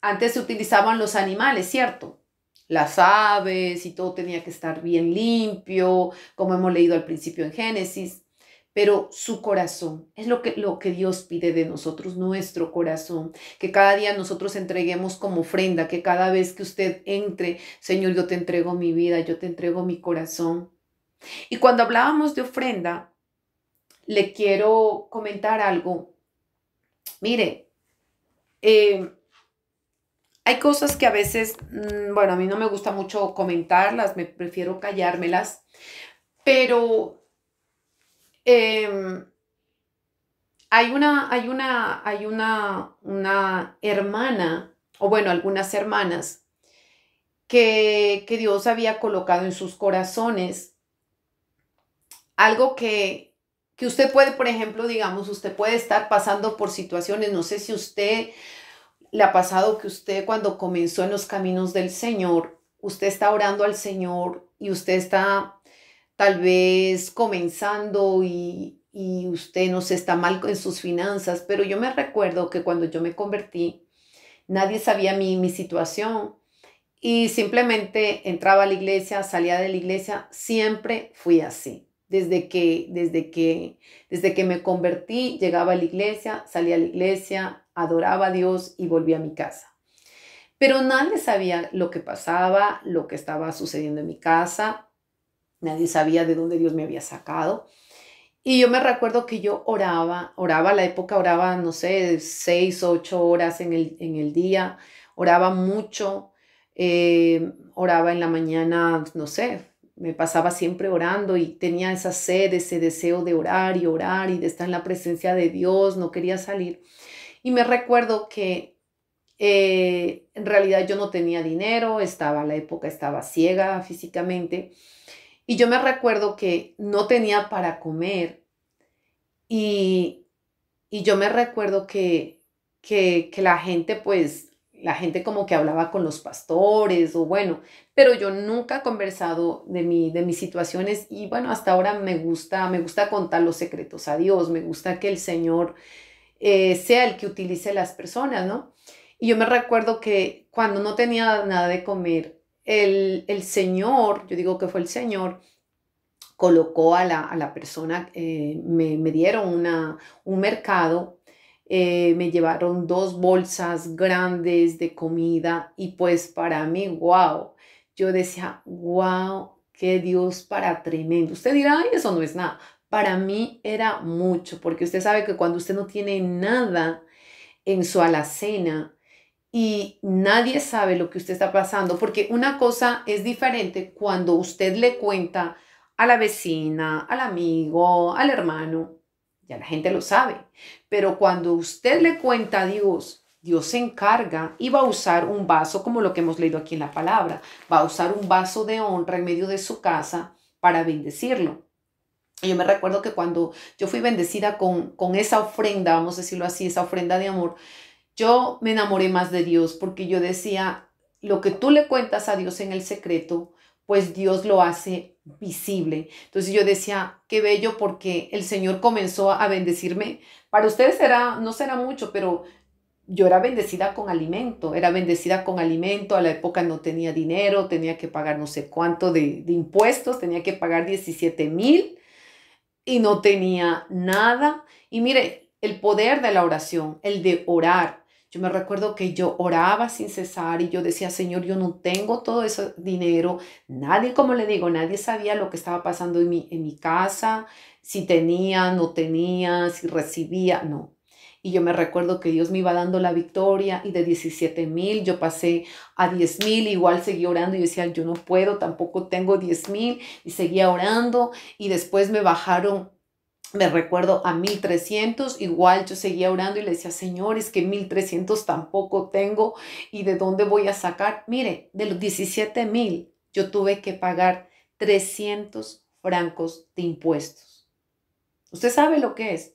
Antes se utilizaban los animales, ¿cierto? Las aves y todo tenía que estar bien limpio, como hemos leído al principio en Génesis. Pero su corazón es lo que Dios pide de nosotros, nuestro corazón. Que cada día nosotros entreguemos como ofrenda, que cada vez que usted entre, Señor, yo te entrego mi vida, yo te entrego mi corazón. Y cuando hablábamos de ofrenda, le quiero comentar algo. Mire, eh, hay cosas que a veces, bueno, a mí no me gusta mucho comentarlas, me prefiero callármelas, pero eh, hay una hermana, o bueno, algunas hermanas que Dios había colocado en sus corazones, algo que usted puede, por ejemplo, digamos, usted puede estar pasando por situaciones, no sé si usted le ha pasado que usted cuando comenzó en los caminos del Señor, usted está orando al Señor y usted está tal vez comenzando y usted no sé, está mal en sus finanzas, pero yo me recuerdo que cuando yo me convertí, nadie sabía mi situación y simplemente entraba a la iglesia, salía de la iglesia, siempre fui así. Desde que me convertí, llegaba a la iglesia, salía a la iglesia, adoraba a Dios y volvía a mi casa. Pero nadie sabía lo que pasaba, lo que estaba sucediendo en mi casa, nadie sabía de dónde Dios me había sacado. Y yo me recuerdo que yo oraba a la época, oraba, no sé, 6, 8 horas en el día, oraba mucho, oraba en la mañana, no sé, me pasaba siempre orando y tenía esa sed, ese deseo de orar y de estar en la presencia de Dios, no quería salir. Y me recuerdo que en realidad yo no tenía dinero, a la época estaba ciega físicamente y yo me recuerdo que no tenía para comer y, y yo me recuerdo que la gente, pues, la gente como que hablaba con los pastores o bueno, pero yo nunca he conversado de mis situaciones y bueno, hasta ahora me gusta contar los secretos a Dios, me gusta que el Señor sea el que utilice las personas, ¿no? Y yo me recuerdo que cuando no tenía nada de comer, el Señor, yo digo que fue el Señor, colocó a la persona, me dieron un mercado, me llevaron 2 bolsas grandes de comida y pues para mí, wow, yo decía, wow, qué Dios para tremendo. Usted dirá, ay, eso no es nada. Para mí era mucho, porque usted sabe que cuando usted no tiene nada en su alacena, y nadie sabe lo que usted está pasando, porque una cosa es diferente cuando usted le cuenta a la vecina, al amigo, al hermano, ya la gente lo sabe, pero cuando usted le cuenta a Dios, Dios se encarga y va a usar un vaso como lo que hemos leído aquí en la palabra, va a usar un vaso de honra en medio de su casa para bendecirlo. Y yo me recuerdo que cuando yo fui bendecida con esa ofrenda, vamos a decirlo así, esa ofrenda de amor, yo me enamoré más de Dios porque yo decía, lo que tú le cuentas a Dios en el secreto, pues Dios lo hace visible. Entonces yo decía, qué bello porque el Señor comenzó a bendecirme. Para ustedes no será mucho, pero yo era bendecida con alimento, a la época no tenía dinero, tenía que pagar no sé cuánto de impuestos, tenía que pagar 17,000 y no tenía nada. Y mire, el poder de la oración, el de orar. Yo me recuerdo que yo oraba sin cesar y yo decía, Señor, yo no tengo todo ese dinero. Nadie, como le digo, nadie sabía lo que estaba pasando en mi casa, si tenía, no tenía, si recibía, no. Y yo me recuerdo que Dios me iba dando la victoria y de 17,000 yo pasé a 10,000, igual seguí orando y decía, yo no puedo, tampoco tengo 10,000 y seguía orando y después me bajaron, me recuerdo, a 1,300, igual yo seguía orando y le decía, Señor, es que 1,300 tampoco tengo y de dónde voy a sacar. Mire, de los 17,000 yo tuve que pagar 300 francos de impuestos. ¿Usted sabe lo que es?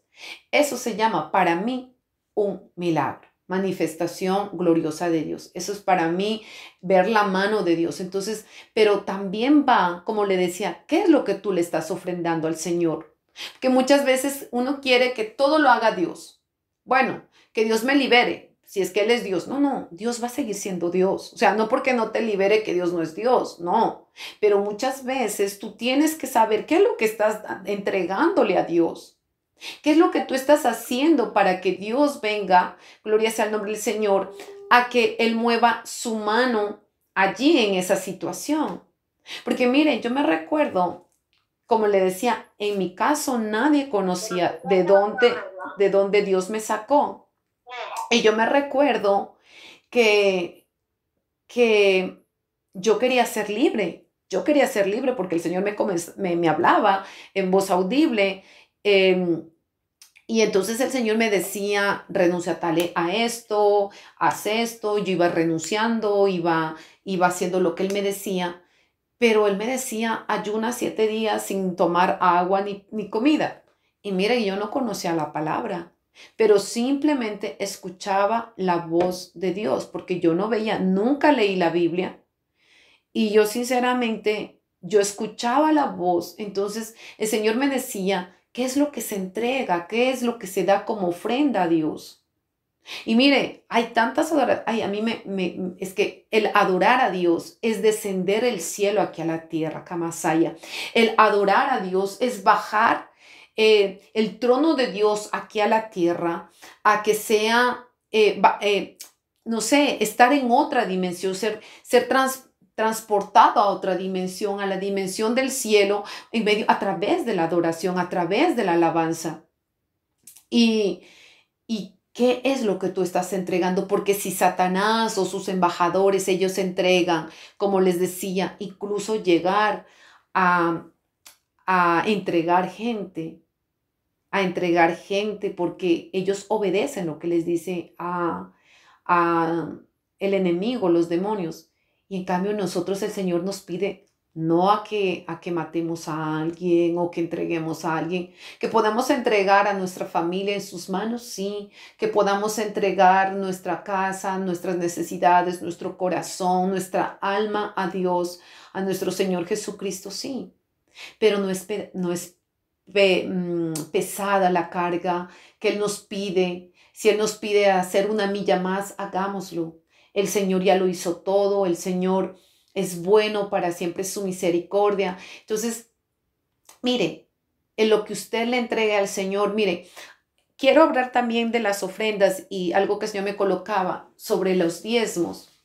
Eso se llama para mí un milagro, manifestación gloriosa de Dios. Eso es para mí ver la mano de Dios. Entonces, pero también va, como le decía, ¿qué es lo que tú le estás ofrendando al Señor? Que muchas veces uno quiere que todo lo haga Dios. Bueno, que Dios me libere, si es que Él es Dios. No, no, Dios va a seguir siendo Dios. O sea, no porque no te libere que Dios no es Dios, no. Pero muchas veces tú tienes que saber qué es lo que estás entregándole a Dios. ¿Qué es lo que tú estás haciendo para que Dios venga, gloria sea el nombre del Señor, a que Él mueva su mano allí en esa situación? Porque miren, yo me recuerdo, como le decía, en mi caso nadie conocía de dónde Dios me sacó. Y yo me recuerdo que, que yo quería ser libre. Yo quería ser libre porque el Señor me hablaba en voz audible. Y entonces el Señor me decía, renuncia a esto, haz esto. Yo iba renunciando, iba haciendo lo que Él me decía. Pero Él me decía, ayuna 7 días sin tomar agua ni comida. Y mire, yo no conocía la palabra, pero simplemente escuchaba la voz de Dios, porque yo no veía, nunca leí la Biblia. Y yo sinceramente, yo escuchaba la voz. Entonces el Señor me decía, ¿qué es lo que se entrega? ¿Qué es lo que se da como ofrenda a Dios? Y mire, hay tantas adoraciones. Ay, a mí es que el adorar a Dios es descender el cielo aquí a la tierra, Kamasaya. El adorar a Dios es bajar el trono de Dios aquí a la tierra, a que sea, no sé, estar en otra dimensión, ser transportado a otra dimensión, a la dimensión del cielo, en medio, a través de la adoración, a través de la alabanza. Y ¿qué es lo que tú estás entregando? Porque si Satanás o sus embajadores, ellos entregan, como les decía, incluso llegar a, a entregar gente, a entregar gente porque ellos obedecen lo que les dice a el enemigo, los demonios. Y en cambio nosotros el Señor nos pide no a que matemos a alguien o que entreguemos a alguien, que podamos entregar a nuestra familia en sus manos, sí, que podamos entregar nuestra casa, nuestras necesidades, nuestro corazón, nuestra alma a Dios, a nuestro Señor Jesucristo, sí, pero no es pesada la carga que Él nos pide. Si Él nos pide hacer una milla más, hagámoslo. El Señor ya lo hizo todo, el Señor es bueno, para siempre su misericordia. Entonces, mire, en lo que usted le entregue al Señor, mire, quiero hablar también de las ofrendas y algo que el Señor me colocaba sobre los diezmos.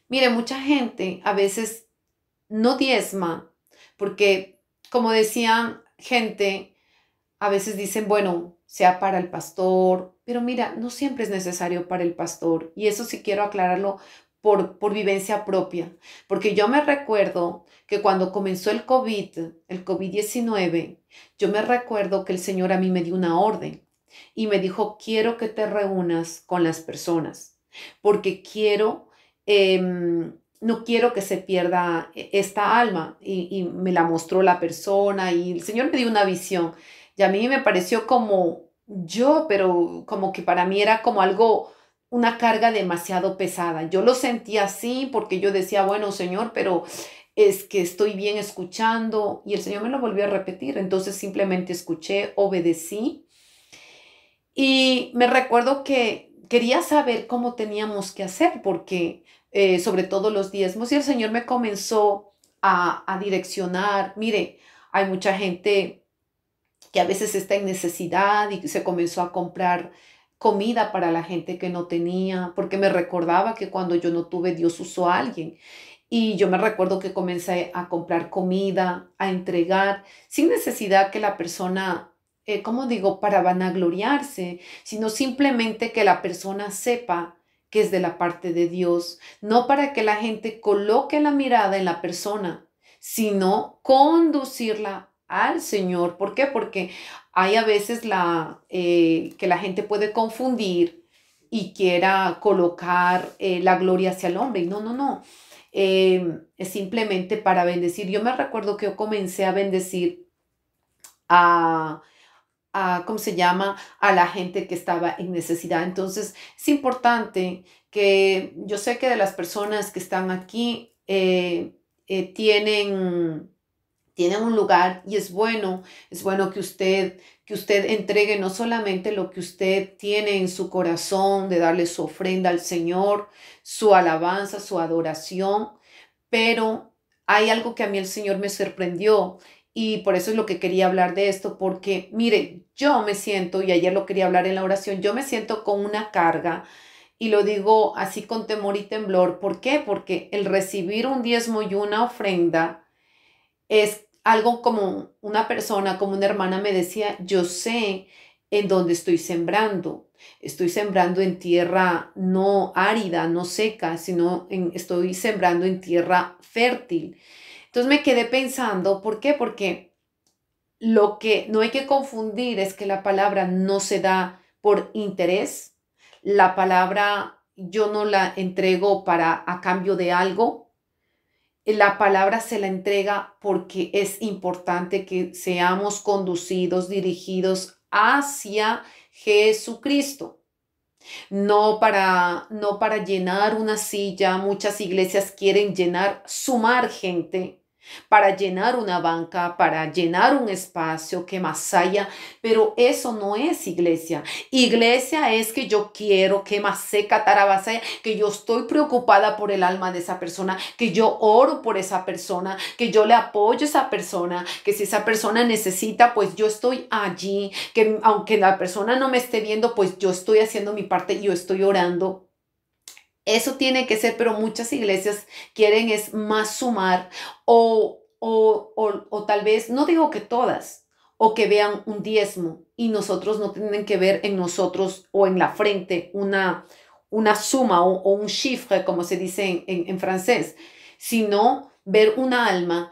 Mire, mucha gente a veces no diezma porque, como decían gente, a veces dicen, bueno, sea para el pastor, pero mira, no siempre es necesario para el pastor. Y eso sí quiero aclararlo por vivencia propia, porque yo me recuerdo que cuando comenzó el COVID-19, yo me recuerdo que el Señor a mí me dio una orden y me dijo, quiero que te reúnas con las personas, porque no quiero que se pierda esta alma. Y me la mostró la persona y el Señor me dio una visión. Y a mí me pareció pero como que para mí era como algo, una carga demasiado pesada. Yo lo sentía así porque yo decía, bueno, Señor, pero es que estoy bien escuchando. Y el Señor me lo volvió a repetir. Entonces simplemente escuché, obedecí. Y me recuerdo que quería saber cómo teníamos que hacer porque sobre todo los diezmos. Y el Señor me comenzó a direccionar. Mire, hay mucha gente que a veces está en necesidad y se comenzó a comprar comida para la gente que no tenía, porque me recordaba que cuando yo no tuve, Dios usó a alguien. Y yo me recuerdo que comencé a comprar comida, a entregar, sin necesidad que la persona, ¿cómo digo?, para vanagloriarse, sino simplemente que la persona sepa que es de la parte de Dios, no para que la gente coloque la mirada en la persona, sino conducirla al Señor. ¿Por qué? Porque hay a veces que la gente puede confundir y quiera colocar la gloria hacia el hombre. Y no, no, no. es simplemente para bendecir. Yo me recuerdo que yo comencé a bendecir a, ¿cómo se llama? A la gente que estaba en necesidad. Entonces, es importante que yo sé que de las personas que están aquí tienen un lugar y es bueno que usted entregue no solamente lo que usted tiene en su corazón, de darle su ofrenda al Señor, su alabanza, su adoración, pero hay algo que a mí el Señor me sorprendió y por eso es lo que quería hablar de esto, porque mire, yo me siento, y ayer lo quería hablar en la oración, yo me siento con una carga y lo digo así con temor y temblor. ¿Por qué? Porque el recibir un diezmo y una ofrenda es algo como una persona, como una hermana me decía, yo sé en dónde estoy sembrando. Estoy sembrando en tierra no árida, no seca, sino estoy sembrando en tierra fértil. Entonces me quedé pensando, ¿por qué? Porque lo que no hay que confundir es que la palabra no se da por interés. La palabra yo no la entrego para a cambio de algo. La palabra se la entrega porque es importante que seamos conducidos, dirigidos hacia Jesucristo, no para llenar una silla. Muchas iglesias quieren llenar, sumar gente para llenar una banca, para llenar un espacio, que más haya, pero eso no es iglesia. Iglesia es que yo quiero, que más seca tarabasaya, que yo estoy preocupada por el alma de esa persona, que yo oro por esa persona, que yo le apoyo a esa persona, que si esa persona necesita, pues yo estoy allí, que aunque la persona no me esté viendo, pues yo estoy haciendo mi parte y yo estoy orando. Eso tiene que ser, pero muchas iglesias quieren es más sumar o tal vez, no digo que todas, o que vean un diezmo y nosotros no tienen que ver en nosotros o en la frente una suma o un chiffre, como se dice en francés, sino ver una alma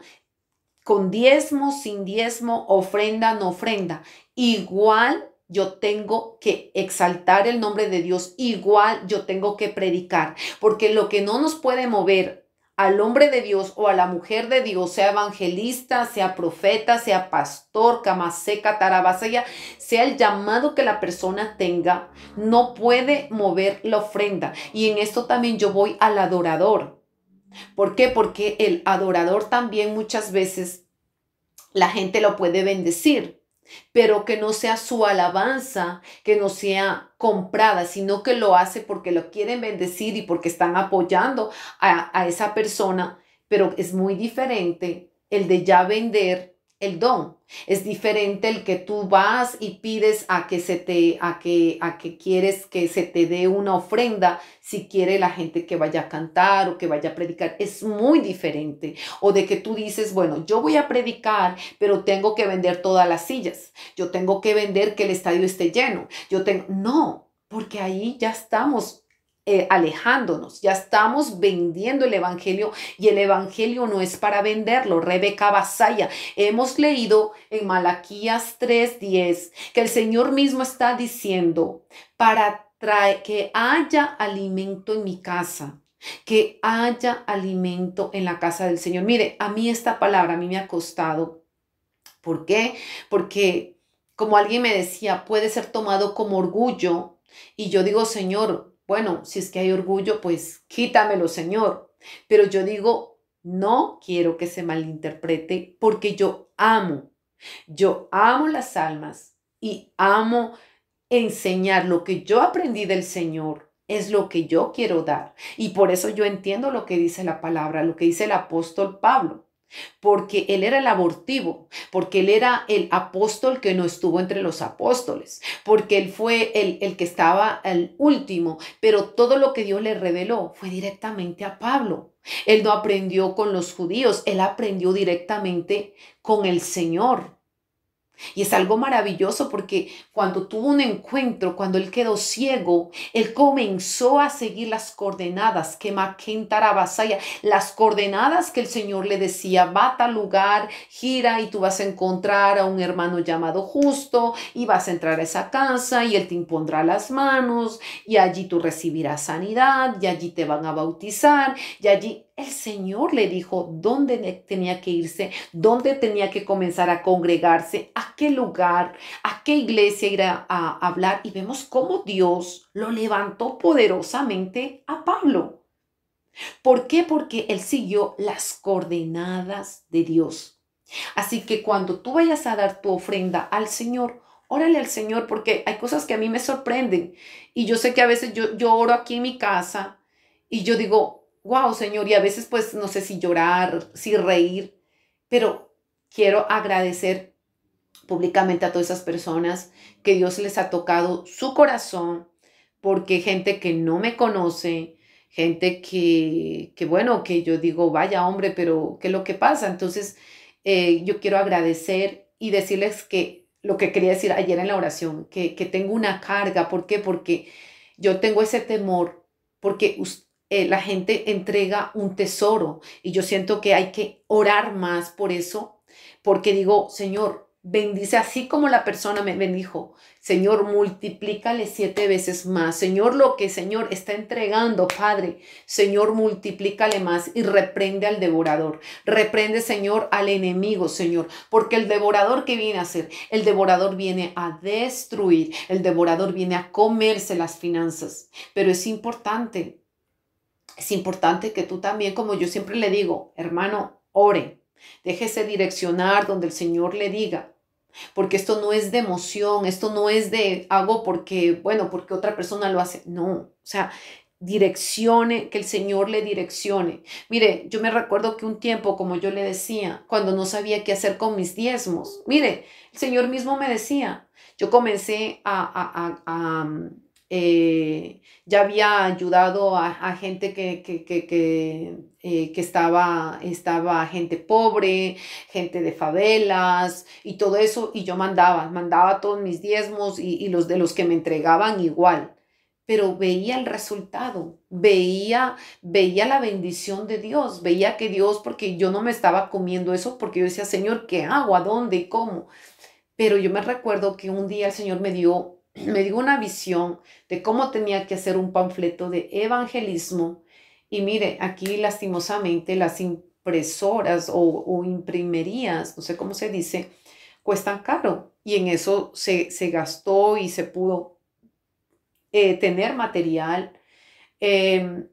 con diezmo, sin diezmo, ofrenda, no ofrenda. Igual yo tengo que exaltar el nombre de Dios, igual yo tengo que predicar, porque lo que no nos puede mover al hombre de Dios o a la mujer de Dios, sea evangelista, sea profeta, sea pastor, camaseca, tarabasaya, sea el llamado que la persona tenga, no puede mover la ofrenda. Y en esto también yo voy al adorador. ¿Por qué? Porque el adorador también muchas veces la gente lo puede bendecir, pero que no sea su alabanza, que no sea comprada, sino que lo hace porque lo quieren bendecir y porque están apoyando a esa persona, pero es muy diferente el de ya vender el don. Es diferente el que tú vas y pides a que a que quieres que se te dé una ofrenda si quiere la gente que vaya a cantar o que vaya a predicar. Es muy diferente. O de que tú dices, bueno, yo voy a predicar, pero tengo que vender todas las sillas. Yo tengo que vender que el estadio esté lleno. No, porque ahí ya estamos alejándonos, ya estamos vendiendo el evangelio y el evangelio no es para venderlo. Rebeca Basaya, hemos leído en Malaquías 3:10 que el Señor mismo está diciendo para que haya alimento en mi casa, que haya alimento en la casa del Señor. Mire, a mí esta palabra a mí me ha costado. ¿Por qué? Porque como alguien me decía, puede ser tomado como orgullo. Y yo digo, Señor, bueno, si es que hay orgullo, pues quítamelo, Señor. Pero yo digo, no quiero que se malinterprete porque yo amo las almas y amo enseñar lo que yo aprendí del Señor. Es lo que yo quiero dar. Y por eso yo entiendo lo que dice la palabra, lo que dice el apóstol Pablo, porque él era el abortivo, porque él era el apóstol que no estuvo entre los apóstoles, porque él fue el que estaba el último, pero todo lo que Dios le reveló fue directamente a Pablo. Él no aprendió con los judíos, él aprendió directamente con el Señor. Y es algo maravilloso porque cuando tuvo un encuentro, cuando él quedó ciego, él comenzó a seguir las coordenadas que Maquentarabasaya, las coordenadas que el Señor le decía, va a tal lugar, gira y tú vas a encontrar a un hermano llamado Justo y vas a entrar a esa casa y él te impondrá las manos y allí tú recibirás sanidad y allí te van a bautizar y allí el Señor le dijo dónde tenía que irse, dónde tenía que comenzar a congregarse, a qué lugar, a qué iglesia ir a hablar. Y vemos cómo Dios lo levantó poderosamente a Pablo. ¿Por qué? Porque él siguió las coordenadas de Dios. Así que cuando tú vayas a dar tu ofrenda al Señor, órale al Señor, porque hay cosas que a mí me sorprenden. Y yo sé que a veces yo oro aquí en mi casa y yo digo, wow, Señor, y a veces pues no sé si llorar, si reír, pero quiero agradecer públicamente a todas esas personas que Dios les ha tocado su corazón, porque gente que no me conoce, gente que bueno, que yo digo, vaya hombre, pero ¿qué es lo que pasa? Entonces, yo quiero agradecer y decirles que lo que quería decir ayer en la oración, que tengo una carga. ¿Por qué? Porque yo tengo ese temor, porque la gente entrega un tesoro y yo siento que hay que orar más por eso, porque digo, Señor, bendice así como la persona me bendijo. Señor, multiplícale 7 veces más. Señor, lo que Señor está entregando, Padre, Señor, multiplícale más y reprende al devorador. Reprende, Señor, al enemigo, Señor, porque el devorador que viene a hacer, el devorador viene a destruir, el devorador viene a comerse las finanzas. Pero es importante que tú también, como yo siempre le digo, hermano, ore, déjese direccionar donde el Señor le diga. Porque esto no es de emoción, esto no es de hago porque, bueno, porque otra persona lo hace. No, o sea, direccione, que el Señor le direccione. Mire, yo me recuerdo que un tiempo, como yo le decía, cuando no sabía qué hacer con mis diezmos, mire, el Señor mismo me decía, yo comencé ya había ayudado a gente que estaba gente pobre, gente de favelas y todo eso, y yo mandaba todos mis diezmos y los de los que me entregaban igual, pero veía el resultado, veía la bendición de Dios, veía que Dios, porque yo no me estaba comiendo eso, porque yo decía, Señor, ¿qué hago? ¿A dónde y cómo? Pero yo me recuerdo que un día el Señor me dio una visión de cómo tenía que hacer un panfleto de evangelismo. Y mire, aquí lastimosamente las impresoras o imprimerías, no sé cómo se dice, cuestan caro. Y en eso se gastó y se pudo tener eh,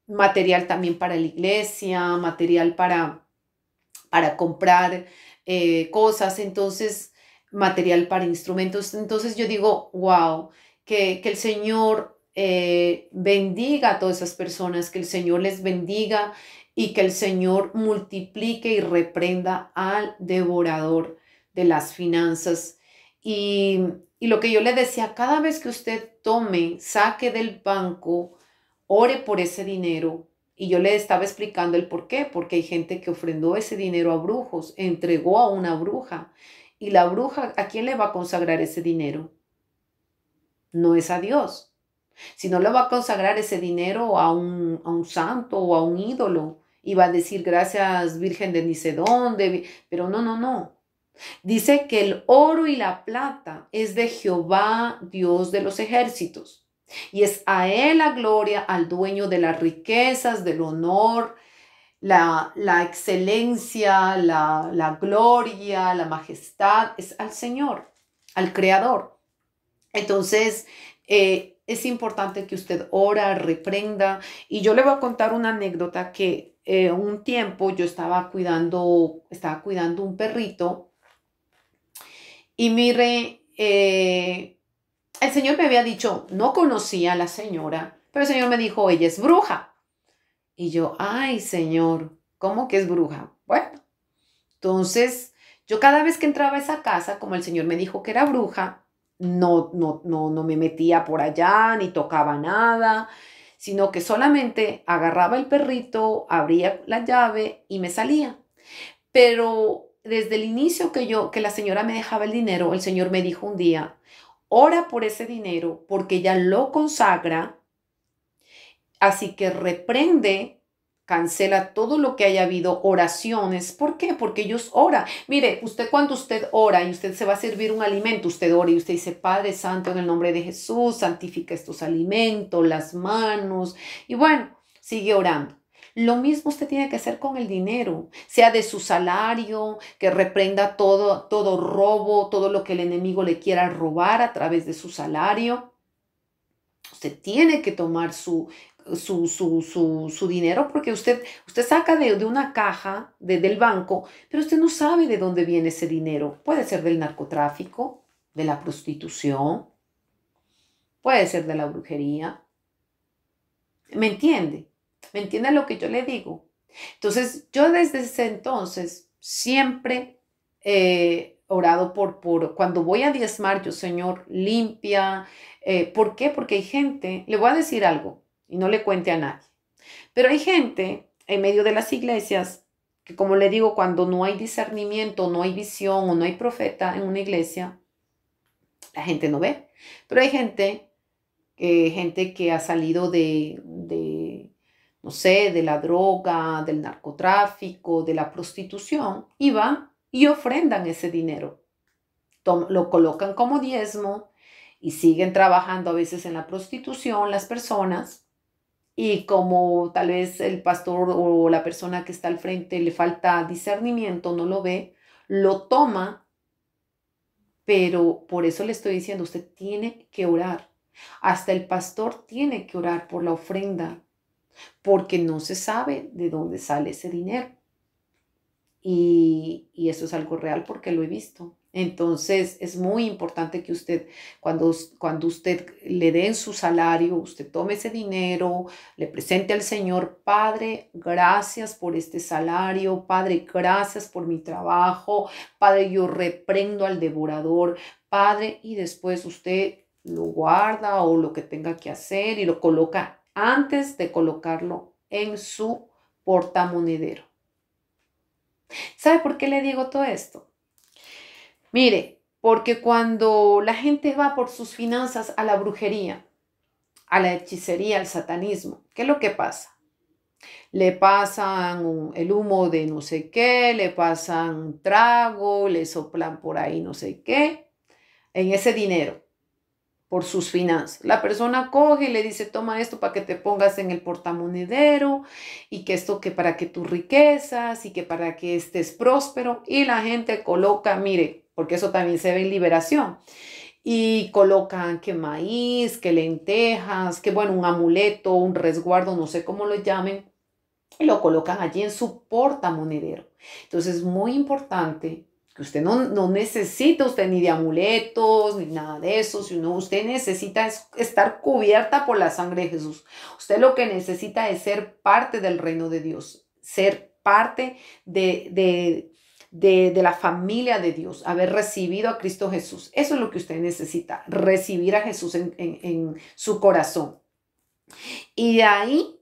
material también para la iglesia, material para comprar cosas. Entonces material para instrumentos. Entonces yo digo, wow, que el Señor bendiga a todas esas personas, que el Señor les bendiga y que el Señor multiplique y reprenda al devorador de las finanzas. Y, y lo que yo le decía, cada vez que usted tome, saque del banco, ore por ese dinero. Y yo le estaba explicando el por qué, porque hay gente que ofrendó ese dinero a brujos, entregó a una bruja. Y la bruja, ¿a quién le va a consagrar ese dinero? No es a Dios. Si no le va a consagrar ese dinero a un santo o a un ídolo, y va a decir gracias Virgen de ni sé dónde, pero no, no, no. Dice que el oro y la plata es de Jehová, Dios de los ejércitos. Y es a él la gloria, al dueño de las riquezas, del honor, la excelencia, la gloria, la majestad, es al Señor, al Creador. Entonces, es importante que usted ora, reprenda. Y yo le voy a contar una anécdota que un tiempo yo estaba cuidando un perrito y mire, el Señor me había dicho, no conocía a la señora, pero el Señor me dijo, ella es bruja. Y yo, ay, Señor, ¿cómo que es bruja? Bueno, entonces yo cada vez que entraba a esa casa, como el Señor me dijo que era bruja, no me metía por allá ni tocaba nada, sino que solamente agarraba el perrito, abría la llave y me salía. Pero desde el inicio que la señora me dejaba el dinero, el Señor me dijo un día, ora por ese dinero porque ella lo consagra. Así que reprende, cancela todo lo que haya habido oraciones. ¿Por qué? Porque ellos oran. Mire, usted cuando usted ora y usted se va a servir un alimento, usted ora y usted dice, Padre Santo, en el nombre de Jesús, santifica estos alimentos, las manos. Y bueno, sigue orando. Lo mismo usted tiene que hacer con el dinero, sea de su salario, que reprenda todo robo, todo lo que el enemigo le quiera robar a través de su salario. Usted tiene que tomar su dinero porque usted saca de una caja del banco, pero usted no sabe de dónde viene ese dinero. Puede ser del narcotráfico, de la prostitución, puede ser de la brujería. ¿Me entiende? ¿Me entiende lo que yo le digo? Entonces, yo desde ese entonces siempre he orado cuando voy a diezmar, yo, Señor, limpia. ¿Por qué? Porque hay gente, le voy a decir algo y no le cuente a nadie, pero hay gente en medio de las iglesias que, como le digo, cuando no hay discernimiento, no hay visión o no hay profeta en una iglesia, la gente no ve. Pero hay gente que ha salido no sé, de la droga, del narcotráfico, de la prostitución, y van y ofrendan ese dinero. Lo colocan como diezmo y siguen trabajando a veces en la prostitución las personas. Y como tal vez el pastor o la persona que está al frente le falta discernimiento, no lo ve, lo toma, pero por eso le estoy diciendo, usted tiene que orar. Hasta el pastor tiene que orar por la ofrenda, porque no se sabe de dónde sale ese dinero. Y eso es algo real porque lo he visto. Entonces es muy importante que usted, cuando usted le den su salario, usted tome ese dinero, le presente al Señor: Padre, gracias por este salario, Padre, gracias por mi trabajo, Padre, yo reprendo al devorador, Padre, y después usted lo guarda o lo que tenga que hacer y lo coloca antes de colocarlo en su portamonedero. ¿Sabe por qué le digo todo esto? Mire, porque cuando la gente va por sus finanzas a la brujería, a la hechicería, al satanismo, ¿qué es lo que pasa? Le pasan el humo de no sé qué, le pasan trago, le soplan por ahí no sé qué, en ese dinero, por sus finanzas. La persona coge y le dice: toma esto para que te pongas en el portamonedero, y que esto que para que tus riquezas y que para que estés próspero. Y la gente coloca, mire, porque eso también se ve en Liberación, y colocan que maíz, que lentejas, que bueno, un amuleto, un resguardo, no sé cómo lo llamen, y lo colocan allí en su portamonedero. Entonces es muy importante que usted no necesita usted ni de amuletos ni nada de eso, sino usted necesita estar cubierta por la sangre de Jesús. Usted lo que necesita es ser parte del reino de Dios, ser parte de la familia de Dios, haber recibido a Cristo Jesús. Eso es lo que usted necesita, recibir a Jesús en su corazón. Y de ahí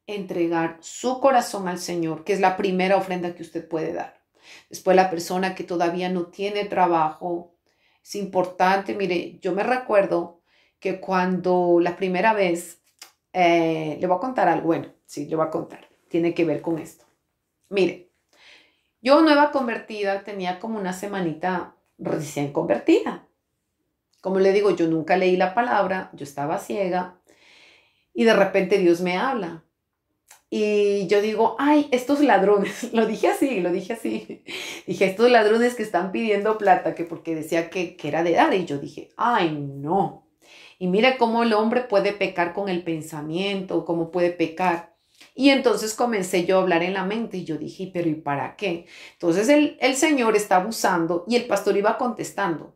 entregar su corazón al Señor, que es la primera ofrenda que usted puede dar. Después, la persona que todavía no tiene trabajo, es importante. Mire, yo me recuerdo que cuando la primera vez, le voy a contar algo. Bueno, sí, le voy a contar. Tiene que ver con esto. Mire, yo nueva convertida, tenía como una semanita recién convertida. Como le digo, yo nunca leí la palabra, yo estaba ciega y de repente Dios me habla. Y yo digo: ay, estos ladrones, lo dije así, dije: estos ladrones que están pidiendo plata, que porque decía que era de dar. Y yo dije: ay, no. Y mire cómo el hombre puede pecar con el pensamiento, cómo puede pecar. Y entonces comencé yo a hablar en la mente y yo dije: pero ¿y para qué? Entonces el Señor está abusando y el pastor iba contestando.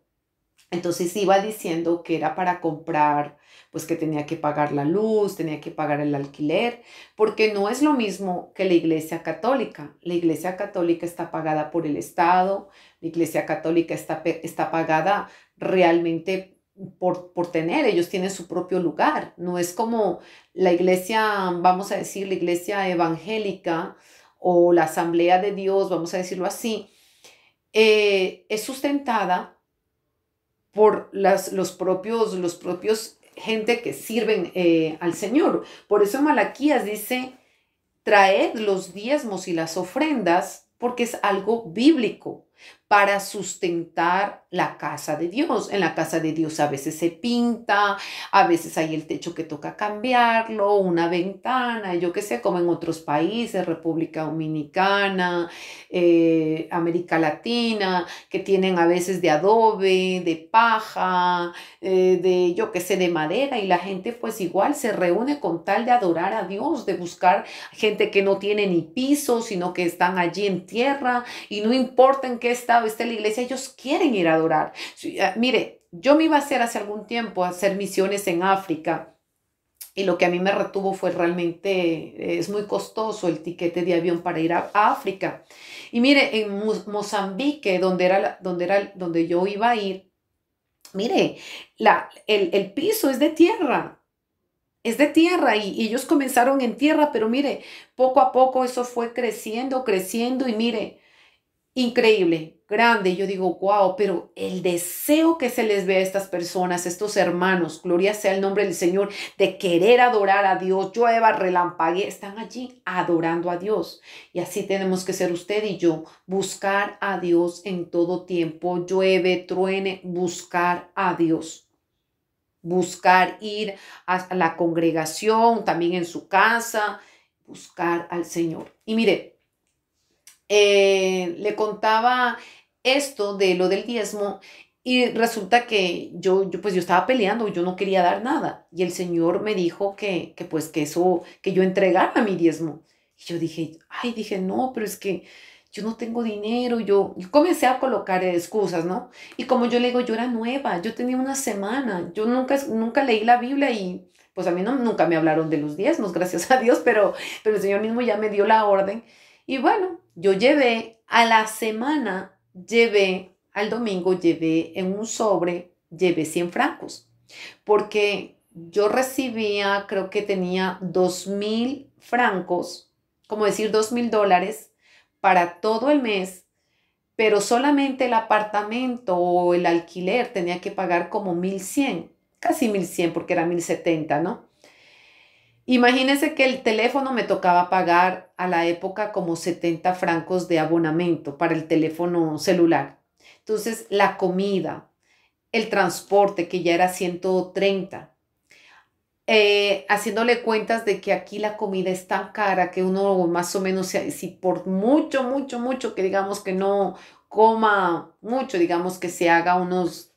Entonces iba diciendo que era para comprar, pues que tenía que pagar la luz, tenía que pagar el alquiler, porque no es lo mismo que la Iglesia Católica. La Iglesia Católica está pagada por el Estado, la Iglesia Católica está pagada realmente por tener, ellos tienen su propio lugar. No es como la iglesia, vamos a decir, la iglesia evangélica o la Asamblea de Dios, vamos a decirlo así, es sustentada por los propios gente que sirven al Señor. Por eso Malaquías dice: traed los diezmos y las ofrendas, porque es algo bíblico. para sustentar la casa de Dios. En la casa de Dios a veces se pinta, a veces hay el techo que toca cambiarlo, una ventana, yo qué sé, como en otros países, República Dominicana, América Latina, que tienen a veces de adobe, de paja, de yo qué sé, de madera, y la gente pues igual se reúne con tal de adorar a Dios, de buscar gente que no tiene ni piso, sino que están allí en tierra, y no importa en qué estado esté la iglesia, ellos quieren ir a adorar. Sí, mire, yo me iba a hacer hace algún tiempo, a hacer misiones en África, y lo que a mí me retuvo fue realmente, es muy costoso el tiquete de avión para ir a África. Y mire, en Mozambique, donde yo iba a ir, mire, el piso es de tierra y ellos comenzaron en tierra, pero mire, poco a poco eso fue creciendo, creciendo y mire, increíble, grande. Yo digo, wow, pero el deseo que se les ve a estas personas, estos hermanos, gloria sea el nombre del Señor, de querer adorar a Dios, llueva, relampaguee, están allí adorando a Dios. Y así tenemos que ser usted y yo, buscar a Dios en todo tiempo, llueve, truene, buscar a Dios. Buscar ir a la congregación, también en su casa, buscar al Señor. Y mire, le contaba esto de lo del diezmo y resulta que pues yo estaba peleando, yo no quería dar nada y el Señor me dijo que pues que eso, que yo entregara mi diezmo. Y yo dije, ay, dije, no, pero es que yo no tengo dinero, yo comencé a colocar excusas, ¿no? Y como yo le digo, yo era nueva, yo tenía una semana, yo nunca leí la Biblia y pues a mí no, nunca me hablaron de los diezmos, gracias a Dios, pero el Señor mismo ya me dio la orden. Y bueno, yo llevé a la semana, llevé al domingo, llevé en un sobre, llevé 100 francos, porque yo recibía, creo que tenía 2.000 francos, como decir $2.000 para todo el mes, pero solamente el apartamento o el alquiler tenía que pagar como 1.100, casi 1.100 porque era 1.070, ¿no? Imagínense que el teléfono me tocaba pagar a la época como 70 francos de abonamiento para el teléfono celular. Entonces, la comida, el transporte, que ya era 130, haciéndole cuentas de que aquí la comida es tan cara que uno más o menos, si por mucho, mucho, mucho que digamos que no coma mucho, digamos que se haga unos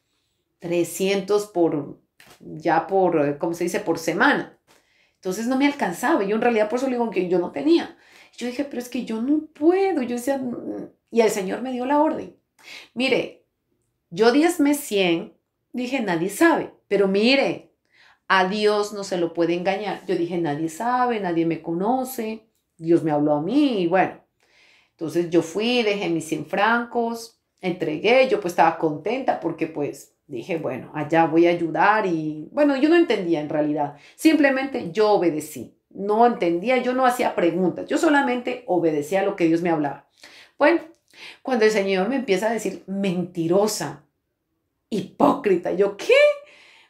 300 ¿cómo se dice? Por semana. Entonces no me alcanzaba. Yo en realidad por eso le digo que yo no tenía. Yo dije, pero es que yo no puedo. Yo decía, y el Señor me dio la orden. Mire, yo diezmé 100, dije, nadie sabe. Pero mire, a Dios no se lo puede engañar. Yo dije, nadie sabe, nadie me conoce. Dios me habló a mí y bueno. Entonces yo fui, dejé mis 100 francos, entregué. Yo pues estaba contenta porque pues dije, bueno, allá voy a ayudar y bueno, yo no entendía en realidad. Simplemente yo obedecí. No entendía, yo no hacía preguntas. Yo solamente obedecía a lo que Dios me hablaba. Bueno, cuando el Señor me empieza a decir mentirosa, hipócrita, yo, ¿qué?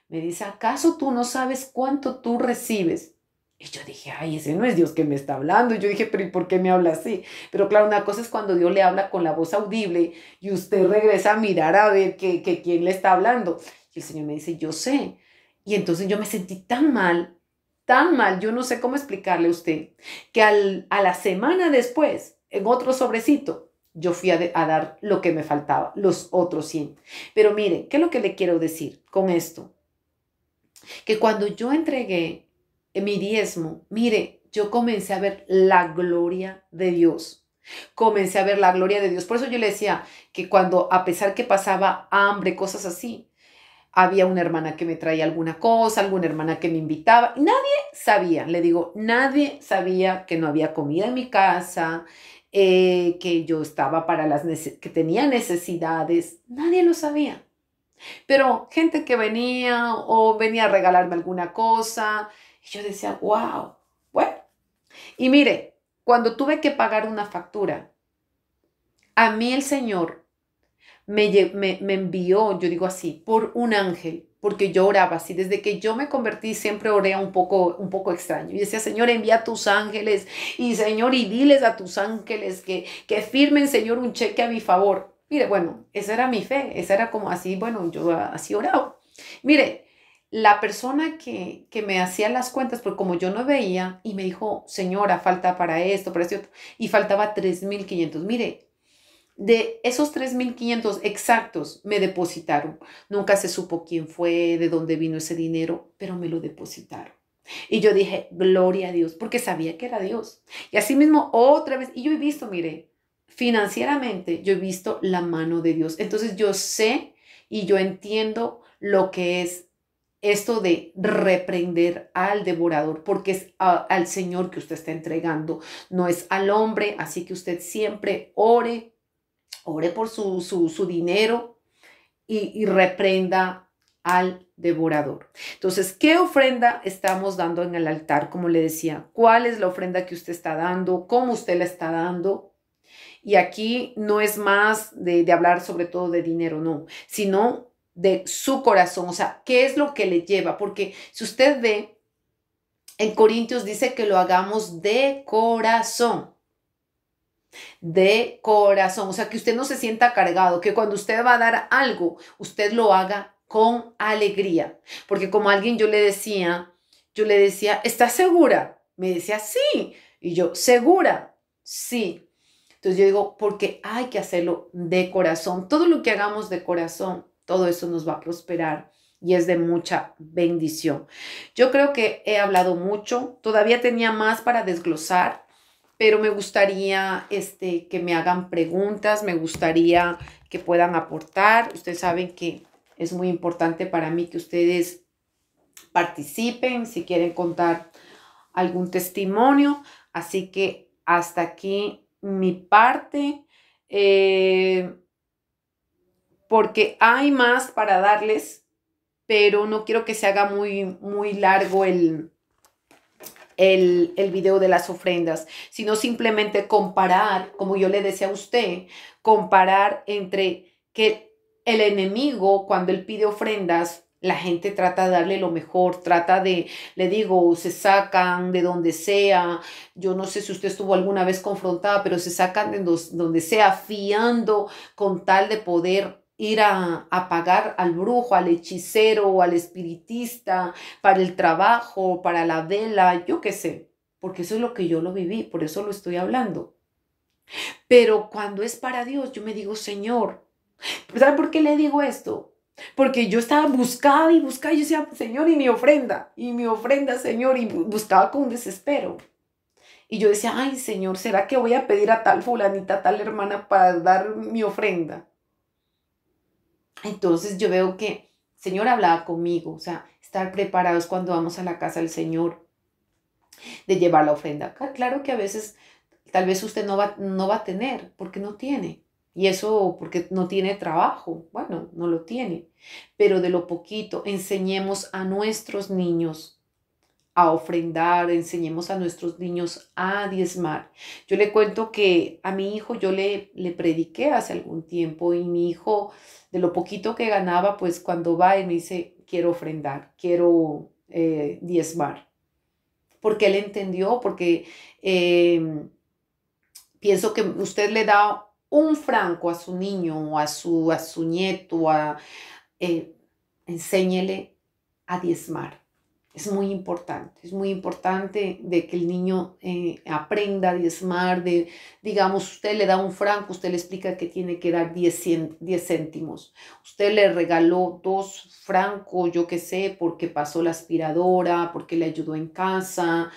Me dice, ¿acaso tú no sabes cuánto tú recibes? Y yo dije, ay, ese no es Dios que me está hablando. Y yo dije, pero ¿y por qué me habla así? Pero claro, una cosa es cuando Dios le habla con la voz audible y usted regresa a mirar a ver que quién le está hablando. Y el Señor me dice, yo sé. Y entonces yo me sentí tan mal, yo no sé cómo explicarle a usted, que a la semana después, en otro sobrecito, yo fui a dar lo que me faltaba, los otros 100. Pero mire, ¿qué es lo que le quiero decir con esto? Que cuando yo entregué mi diezmo, mire, yo comencé a ver la gloria de Dios. Comencé a ver la gloria de Dios. Por eso yo le decía que cuando, a pesar que pasaba hambre, cosas así, había una hermana que me traía alguna cosa, alguna hermana que me invitaba. Nadie sabía, le digo, nadie sabía que no había comida en mi casa, que yo estaba que tenía necesidades. Nadie lo sabía. Pero gente que venía o venía a regalarme alguna cosa, y yo decía, wow, bueno. Y mire, cuando tuve que pagar una factura, a mí el Señor me envió, yo digo así, por un ángel, porque yo oraba así. Desde que yo me convertí, siempre oré un poco extraño. Y decía, Señor, envía a tus ángeles y Señor, y diles a tus ángeles que firmen, Señor, un cheque a mi favor. Mire, bueno, esa era mi fe, esa era como así, bueno, yo así oraba. Mire, la persona que me hacía las cuentas, porque como yo no veía, y me dijo, señora, falta para esto, para esto, y faltaba 3.500. Mire, de esos 3.500 exactos me depositaron. Nunca se supo quién fue, de dónde vino ese dinero, pero me lo depositaron. Y yo dije, gloria a Dios, porque sabía que era Dios. Y así mismo, otra vez, y yo he visto, mire, financieramente, yo he visto la mano de Dios. Entonces yo sé y yo entiendo lo que es esto de reprender al devorador, porque es al Señor que usted está entregando, no es al hombre. Así que usted siempre ore por su dinero y reprenda al devorador. Entonces, ¿qué ofrenda estamos dando en el altar? Como le decía, ¿cuál es la ofrenda que usted está dando? ¿Cómo usted la está dando? Y aquí no es más de hablar sobre todo de dinero, no, sino de su corazón. O sea, ¿qué es lo que le lleva? Porque si usted ve, en Corintios dice que lo hagamos de corazón. De corazón, o sea, que usted no se sienta cargado, que cuando usted va a dar algo, usted lo haga con alegría, porque como alguien yo le decía, ¿estás segura? Me decía, sí, y yo, ¿segura? Sí. Entonces yo digo, porque hay que hacerlo de corazón, todo lo que hagamos de corazón, todo eso nos va a prosperar y es de mucha bendición. Yo creo que he hablado mucho, todavía tenía más para desglosar, pero me gustaría que me hagan preguntas, me gustaría que puedan aportar. Ustedes saben que es muy importante para mí que ustedes participen si quieren contar algún testimonio. Así que hasta aquí mi parte, porque hay más para darles, pero no quiero que se haga muy largo el video de las ofrendas, sino simplemente comparar, como yo le decía a usted, comparar entre que el enemigo, cuando él pide ofrendas, la gente trata de darle lo mejor, trata de, le digo, se sacan de donde sea. Yo no sé si usted estuvo alguna vez confrontada, pero se sacan de donde sea, fiando con tal de poder ir a pagar al brujo, al hechicero o al espiritista para el trabajo, para la vela, yo qué sé, porque eso es lo que yo lo viví, por eso lo estoy hablando. Pero cuando es para Dios, yo me digo, Señor, ¿sabe por qué le digo esto? Porque yo estaba buscando y yo decía, Señor, y mi ofrenda, Señor, y buscaba con desespero. Y yo decía, ay, Señor, ¿será que voy a pedir a tal fulanita, a tal hermana para dar mi ofrenda? Entonces yo veo que el Señor hablaba conmigo, o sea, estar preparados cuando vamos a la casa del Señor, de llevar la ofrenda. Claro que a veces tal vez usted no va a tener porque no tiene. Y eso porque no tiene trabajo. Bueno, no lo tiene. Pero de lo poquito, enseñemos a nuestros niños a ofrendar, enseñemos a nuestros niños a diezmar. Yo le cuento que a mi hijo yo le prediqué hace algún tiempo y mi hijo, de lo poquito que ganaba, pues cuando va y me dice, quiero ofrendar, quiero diezmar. Porque él entendió, porque pienso que usted le da un franco a su niño o a su nieto, eh, enséñele a diezmar. Es muy importante de que el niño aprenda a diezmar, digamos, usted le da un franco, usted le explica que tiene que dar 10 céntimos. Usted le regaló 2 francos, yo qué sé, porque pasó la aspiradora, porque le ayudó en casa,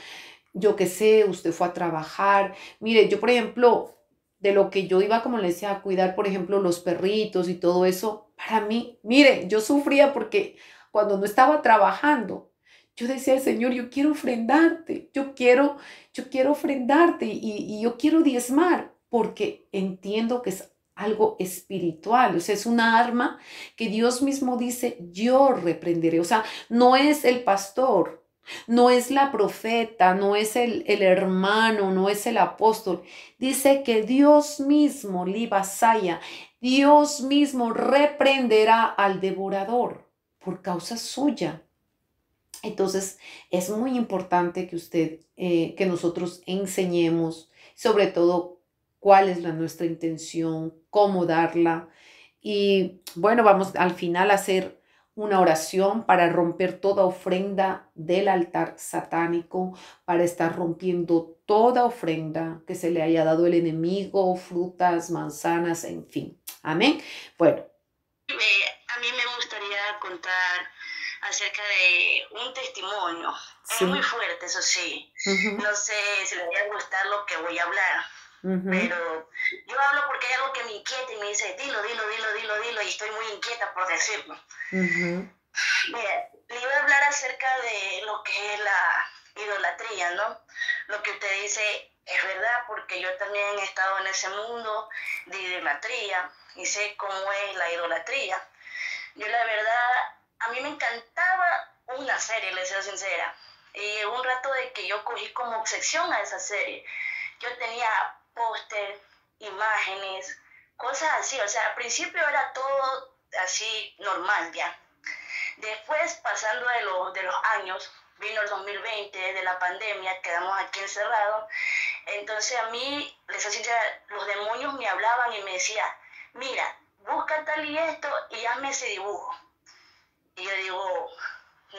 yo qué sé, usted fue a trabajar. Mire, yo, por ejemplo, de lo que yo iba, como le decía, a cuidar, por ejemplo, los perritos y todo eso, para mí, mire, yo sufría porque cuando no estaba trabajando, yo decía, Señor, yo quiero ofrendarte, yo quiero ofrendarte y yo quiero diezmar, porque entiendo que es algo espiritual, o sea, es una arma que Dios mismo dice, yo reprenderé, o sea, no es el pastor, no es la profeta, no es el hermano, no es el apóstol. Dice que Dios mismo, Libasaya, Dios mismo reprenderá al devorador por causa suya. Entonces, es muy importante que que nosotros enseñemos, sobre todo, cuál es nuestra intención, cómo darla. Y bueno, vamos al final a hacer una oración para romper toda ofrenda del altar satánico, para estar rompiendo toda ofrenda que se le haya dado el enemigo, frutas, manzanas, en fin. Amén. Bueno. A mí me gustaría contar acerca de un testimonio. Sí. Es muy fuerte, eso sí. No sé si les va a gustar lo que voy a hablar. Pero yo hablo porque hay algo que me inquieta y me dice, dilo, y estoy muy inquieta por decirlo. Mira, le iba a hablar acerca de lo que es la idolatría, ¿no? Lo que usted dice es verdad, porque yo también he estado en ese mundo de idolatría y sé cómo es la idolatría. Yo la verdad, a mí me encantaba una serie, les soy sincera, y un rato de que yo cogí como obsesión a esa serie. Yo tenía póster, imágenes, cosas así, o sea, al principio era todo así normal ya. Después, pasando de los años, vino el 2020, de la pandemia, quedamos aquí encerrados, entonces a mí, les soy sincera, los demonios me hablaban y me decían, mira, busca tal y esto y hazme ese dibujo. Y yo digo,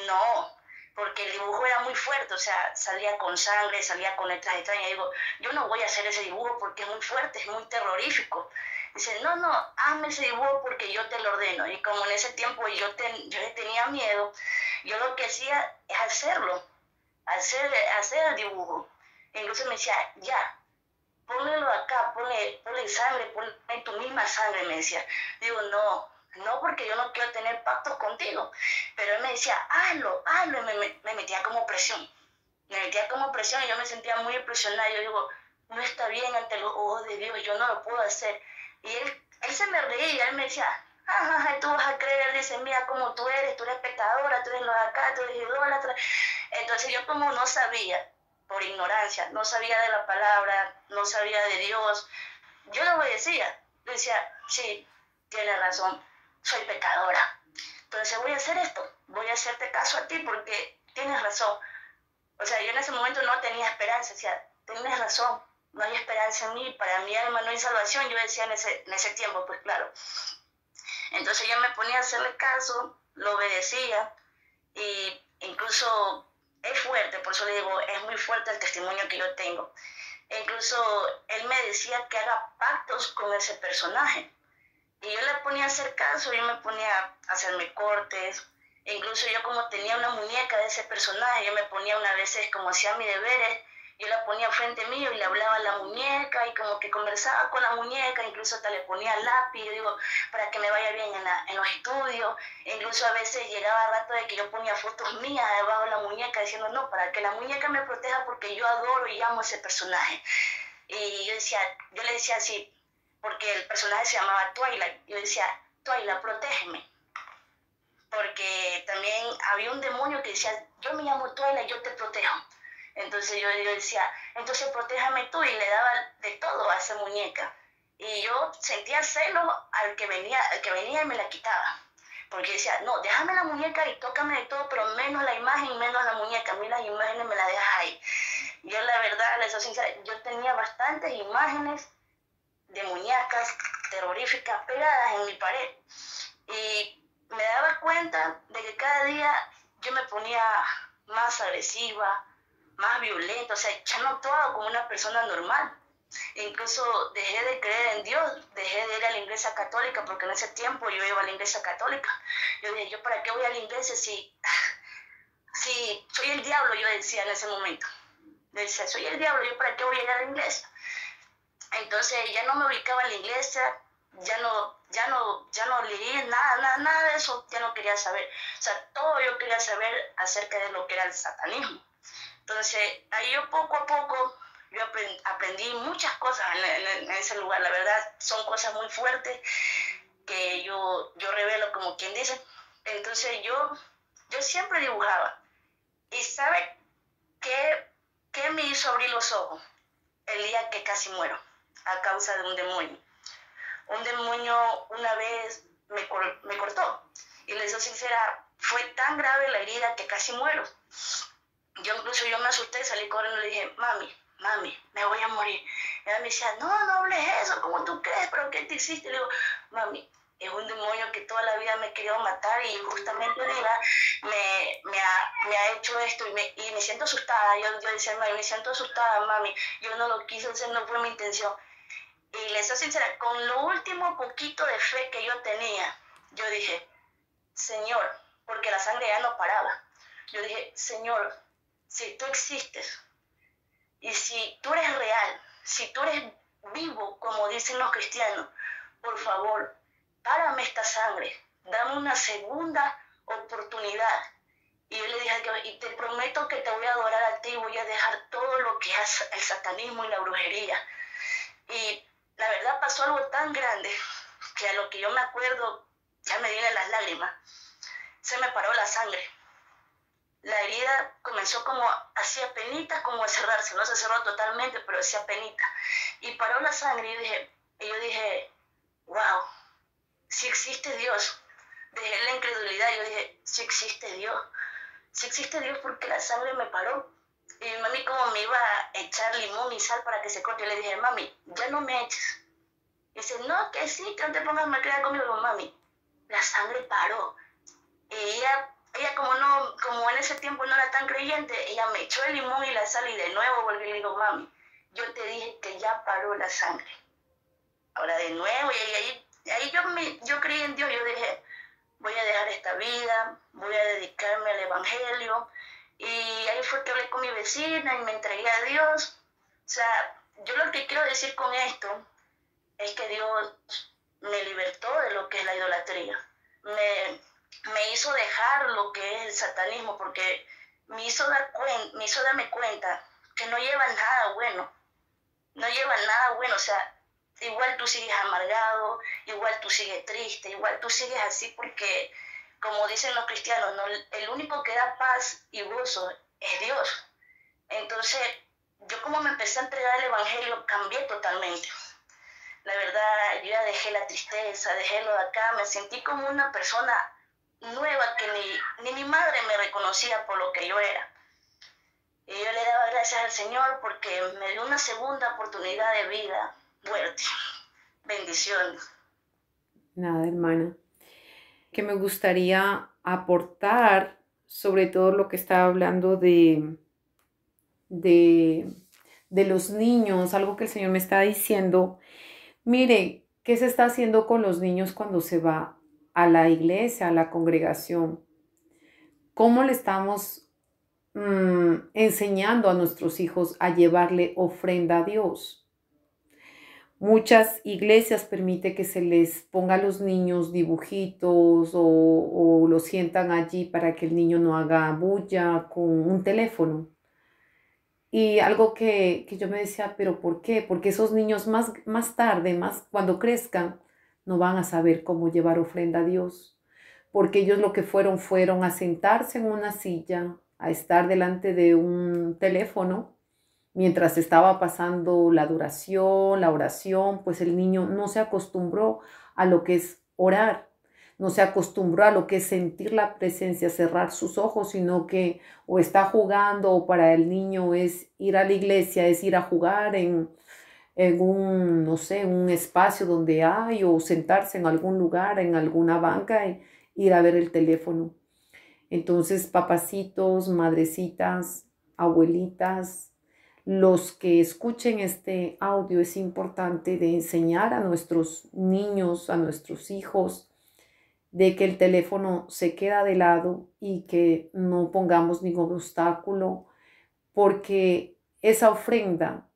no, porque el dibujo era muy fuerte, o sea, salía con sangre, salía con letras extrañas. Y digo, yo no voy a hacer ese dibujo porque es muy fuerte, es muy terrorífico. Dice, no, hazme ese dibujo porque yo te lo ordeno. Y como en ese tiempo yo tenía miedo, yo lo que hacía es hacer el dibujo. E incluso me decía, ya, ponlo acá, ponle sangre, ponle tu misma sangre, me decía. Digo, no, porque yo no quiero tener pactos contigo. Pero él me decía, hazlo, y me metía como presión. Y yo me sentía muy impresionada. Yo digo, no está bien ante los ojos de Dios, yo no lo puedo hacer. Y él se me reía, él me decía, tú vas a creer, él dice, mira cómo tú eres pecadora, tú eres lo de acá, tú eres idólatra. Entonces yo como no sabía, por ignorancia, no sabía de la palabra, no sabía de Dios, yo le obedecía. Yo decía, sí, tienes razón, soy pecadora. Entonces voy a hacer esto, voy a hacerte caso a ti porque tienes razón. O sea, yo en ese momento no tenía esperanza, decía, tienes razón, no hay esperanza en mí, para mi alma no hay salvación, yo decía en ese tiempo, pues claro. Entonces yo me ponía a hacerle caso, lo obedecía, y incluso es fuerte, por eso le digo, es muy fuerte el testimonio que yo tengo. E incluso él me decía que haga pactos con ese personaje. Y yo le ponía a hacer caso, yo me ponía a hacerme cortes. E incluso yo como tenía una muñeca de ese personaje, yo me ponía unas veces como hacía mis deberes, yo la ponía frente mío y le hablaba a la muñeca y como que conversaba con la muñeca, incluso hasta le ponía lápiz, yo digo, para que me vaya bien en los estudios. E incluso a veces llegaba a rato de que yo ponía fotos mías debajo de la muñeca diciendo, no, para que la muñeca me proteja porque yo adoro y amo a ese personaje. Y yo le decía así, porque el personaje se llamaba Twilight, yo decía, Twilight, protégeme. Porque también había un demonio que decía, yo me llamo Twilight, yo te protejo. Entonces yo decía, entonces protéjame tú, y le daba de todo a esa muñeca. Y yo sentía celo al que venía y me la quitaba. Porque decía, no, déjame la muñeca y tócame de todo, pero menos la imagen, menos la muñeca. A mí las imágenes me las dejas ahí. Yo la verdad, les soy sincera, yo tenía bastantes imágenes de muñecas terroríficas pegadas en mi pared. Y me daba cuenta de que cada día yo me ponía más agresiva, más violenta, o sea, ya no actuaba como una persona normal. E incluso dejé de creer en Dios, dejé de ir a la iglesia católica, porque en ese tiempo yo iba a la iglesia católica. Yo dije, ¿yo para qué voy a la iglesia si soy el diablo? Yo decía en ese momento. Yo decía, soy el diablo, ¿yo para qué voy a ir a la iglesia? Entonces ya no me ubicaba en la iglesia, ya no leí nada de eso, ya no quería saber. O sea, todo yo quería saber acerca de lo que era el satanismo. Entonces, ahí yo poco a poco, yo aprendí muchas cosas en ese lugar. La verdad, son cosas muy fuertes que yo revelo, como quien dice. Entonces, yo siempre dibujaba. ¿Y sabe qué me hizo abrir los ojos? El día que casi muero, a causa de un demonio. Un demonio una vez me cortó. Y les soy sincera, fue tan grave la herida que casi muero. Yo me asusté, salí corriendo y le dije, mami, me voy a morir. Y ella me decía, no, no hables eso, ¿cómo tú crees? ¿Pero qué te hiciste? Le digo, mami, es un demonio que toda la vida me quería matar y justamente ahorita me ha hecho esto y me siento asustada. Yo decía, mami, me siento asustada, mami, yo no lo quise hacer, no fue mi intención. Y les soy sincera, con lo último poquito de fe que yo tenía, yo dije, Señor, porque la sangre ya no paraba. Yo dije, Señor, si tú existes y si tú eres real, si tú eres vivo, como dicen los cristianos, por favor, párame esta sangre, dame una segunda oportunidad. Y yo le dije a Dios, y te prometo que te voy a adorar a ti, voy a dejar todo lo que es el satanismo y la brujería. Y la verdad pasó algo tan grande que a lo que yo me acuerdo ya me vienen las lágrimas. Se me paró la sangre. La herida comenzó como hacía penita, como a cerrarse. No se cerró totalmente, pero hacía penita. Y paró la sangre y yo dije, wow, si existe Dios. Dejé la incredulidad y yo dije, si existe Dios. Si existe Dios, porque la sangre me paró. Y mi mami como me iba a echar limón y sal para que se corte. Yo le dije, mami, ya no me eches. Y dice, no, que sí, que no te pongas mal creada conmigo. Mami, la sangre paró. Y ella como en ese tiempo no era tan creyente, ella me echó el limón y la sal y de nuevo volví y le digo, mami, yo te dije que ya paró la sangre. Ahora de nuevo, y ahí yo creí en Dios, yo dije, voy a dejar esta vida, voy a dedicarme al Evangelio. Y ahí fue que hablé con mi vecina y me entregué a Dios. O sea, yo lo que quiero decir con esto es que Dios me libertó de lo que es la idolatría. Me hizo dejar lo que es el satanismo porque me hizo darme cuenta que no lleva nada bueno. No lleva nada bueno, o sea, igual tú sigues amargado, igual tú sigues triste, igual tú sigues así porque, como dicen los cristianos, ¿no? El único que da paz y gozo es Dios. Entonces, yo como me empecé a entregar el Evangelio, cambié totalmente. La verdad, yo ya dejé la tristeza, dejé lo de acá, me sentí como una persona nueva que ni mi madre me reconocía por lo que yo era. Y yo le daba gracias al Señor porque me dio una segunda oportunidad de vida fuerte. Bendiciones. Nada, hermana. Que me gustaría aportar sobre todo lo que estaba hablando de, de los niños, algo que el Señor me está diciendo. Mire, ¿qué se está haciendo con los niños cuando se va a la iglesia, a la congregación? ¿Cómo le estamos enseñando a nuestros hijos a llevarle ofrenda a Dios? Muchas iglesias permiten que se les ponga a los niños dibujitos o los sientan allí para que el niño no haga bulla con un teléfono. Y algo que yo me decía, ¿pero por qué? Porque esos niños más tarde, más cuando crezcan, no van a saber cómo llevar ofrenda a Dios. Porque ellos lo que fueron a sentarse en una silla, a estar delante de un teléfono, mientras estaba pasando la adoración, la oración, pues el niño no se acostumbró a lo que es orar, no se acostumbró a lo que es sentir la presencia, cerrar sus ojos, sino que o está jugando o para el niño es ir a la iglesia, es ir a jugar en un, no sé, un espacio donde hay o sentarse en algún lugar, en alguna banca y ir a ver el teléfono. Entonces, papacitos, madrecitas, abuelitas, los que escuchen este audio, es importante de enseñar a nuestros niños, a nuestros hijos, de que el teléfono se queda de lado y que no pongamos ningún obstáculo, porque esa ofrenda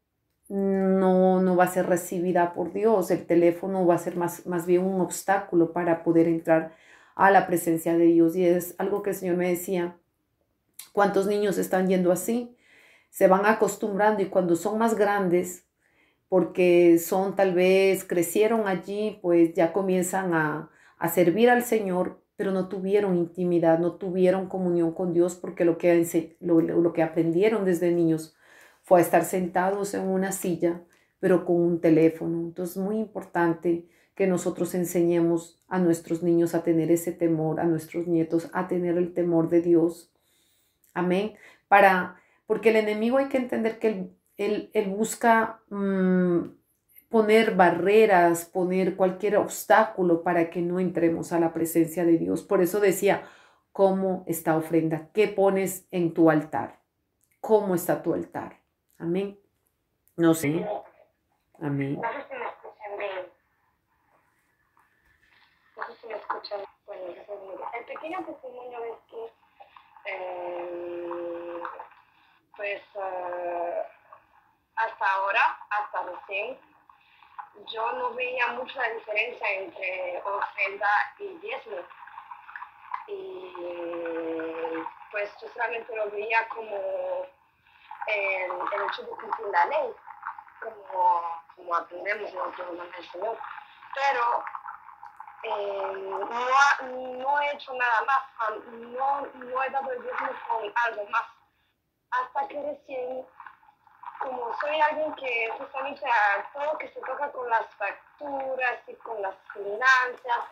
no va a ser recibida por Dios. El teléfono va a ser más bien un obstáculo para poder entrar a la presencia de Dios. Y es algo que el Señor me decía, ¿cuántos niños están yendo así? Se van acostumbrando y cuando son más grandes, porque son tal vez, crecieron allí, pues ya comienzan a servir al Señor, pero no tuvieron intimidad, no tuvieron comunión con Dios, porque lo que aprendieron desde niños fue a estar sentados en una silla, pero con un teléfono. Entonces es muy importante que nosotros enseñemos a nuestros niños a tener ese temor, a nuestros nietos a tener el temor de Dios. Amén. Porque el enemigo hay que entender que Él busca poner barreras, poner cualquier obstáculo para que no entremos a la presencia de Dios. Por eso decía, ¿cómo está ofrenda? ¿Qué pones en tu altar? ¿Cómo está tu altar? Amén. No sé. Amén. No sé si me escuchan bien. No sé si me escuchan. Bueno, gracias, mire. El pequeño testimonio es que, pues, hasta ahora, hasta recién, yo no veía mucha diferencia entre ofrenda y diezmo. Y pues yo solamente lo veía como el hecho de cumplir la ley, como aprendemos nosotros en el Señor. Pero no he hecho nada más, no he dado el diezmo con algo más. Hasta que recién, como soy alguien que justamente a todo lo que se toca con las facturas y con las finanzas,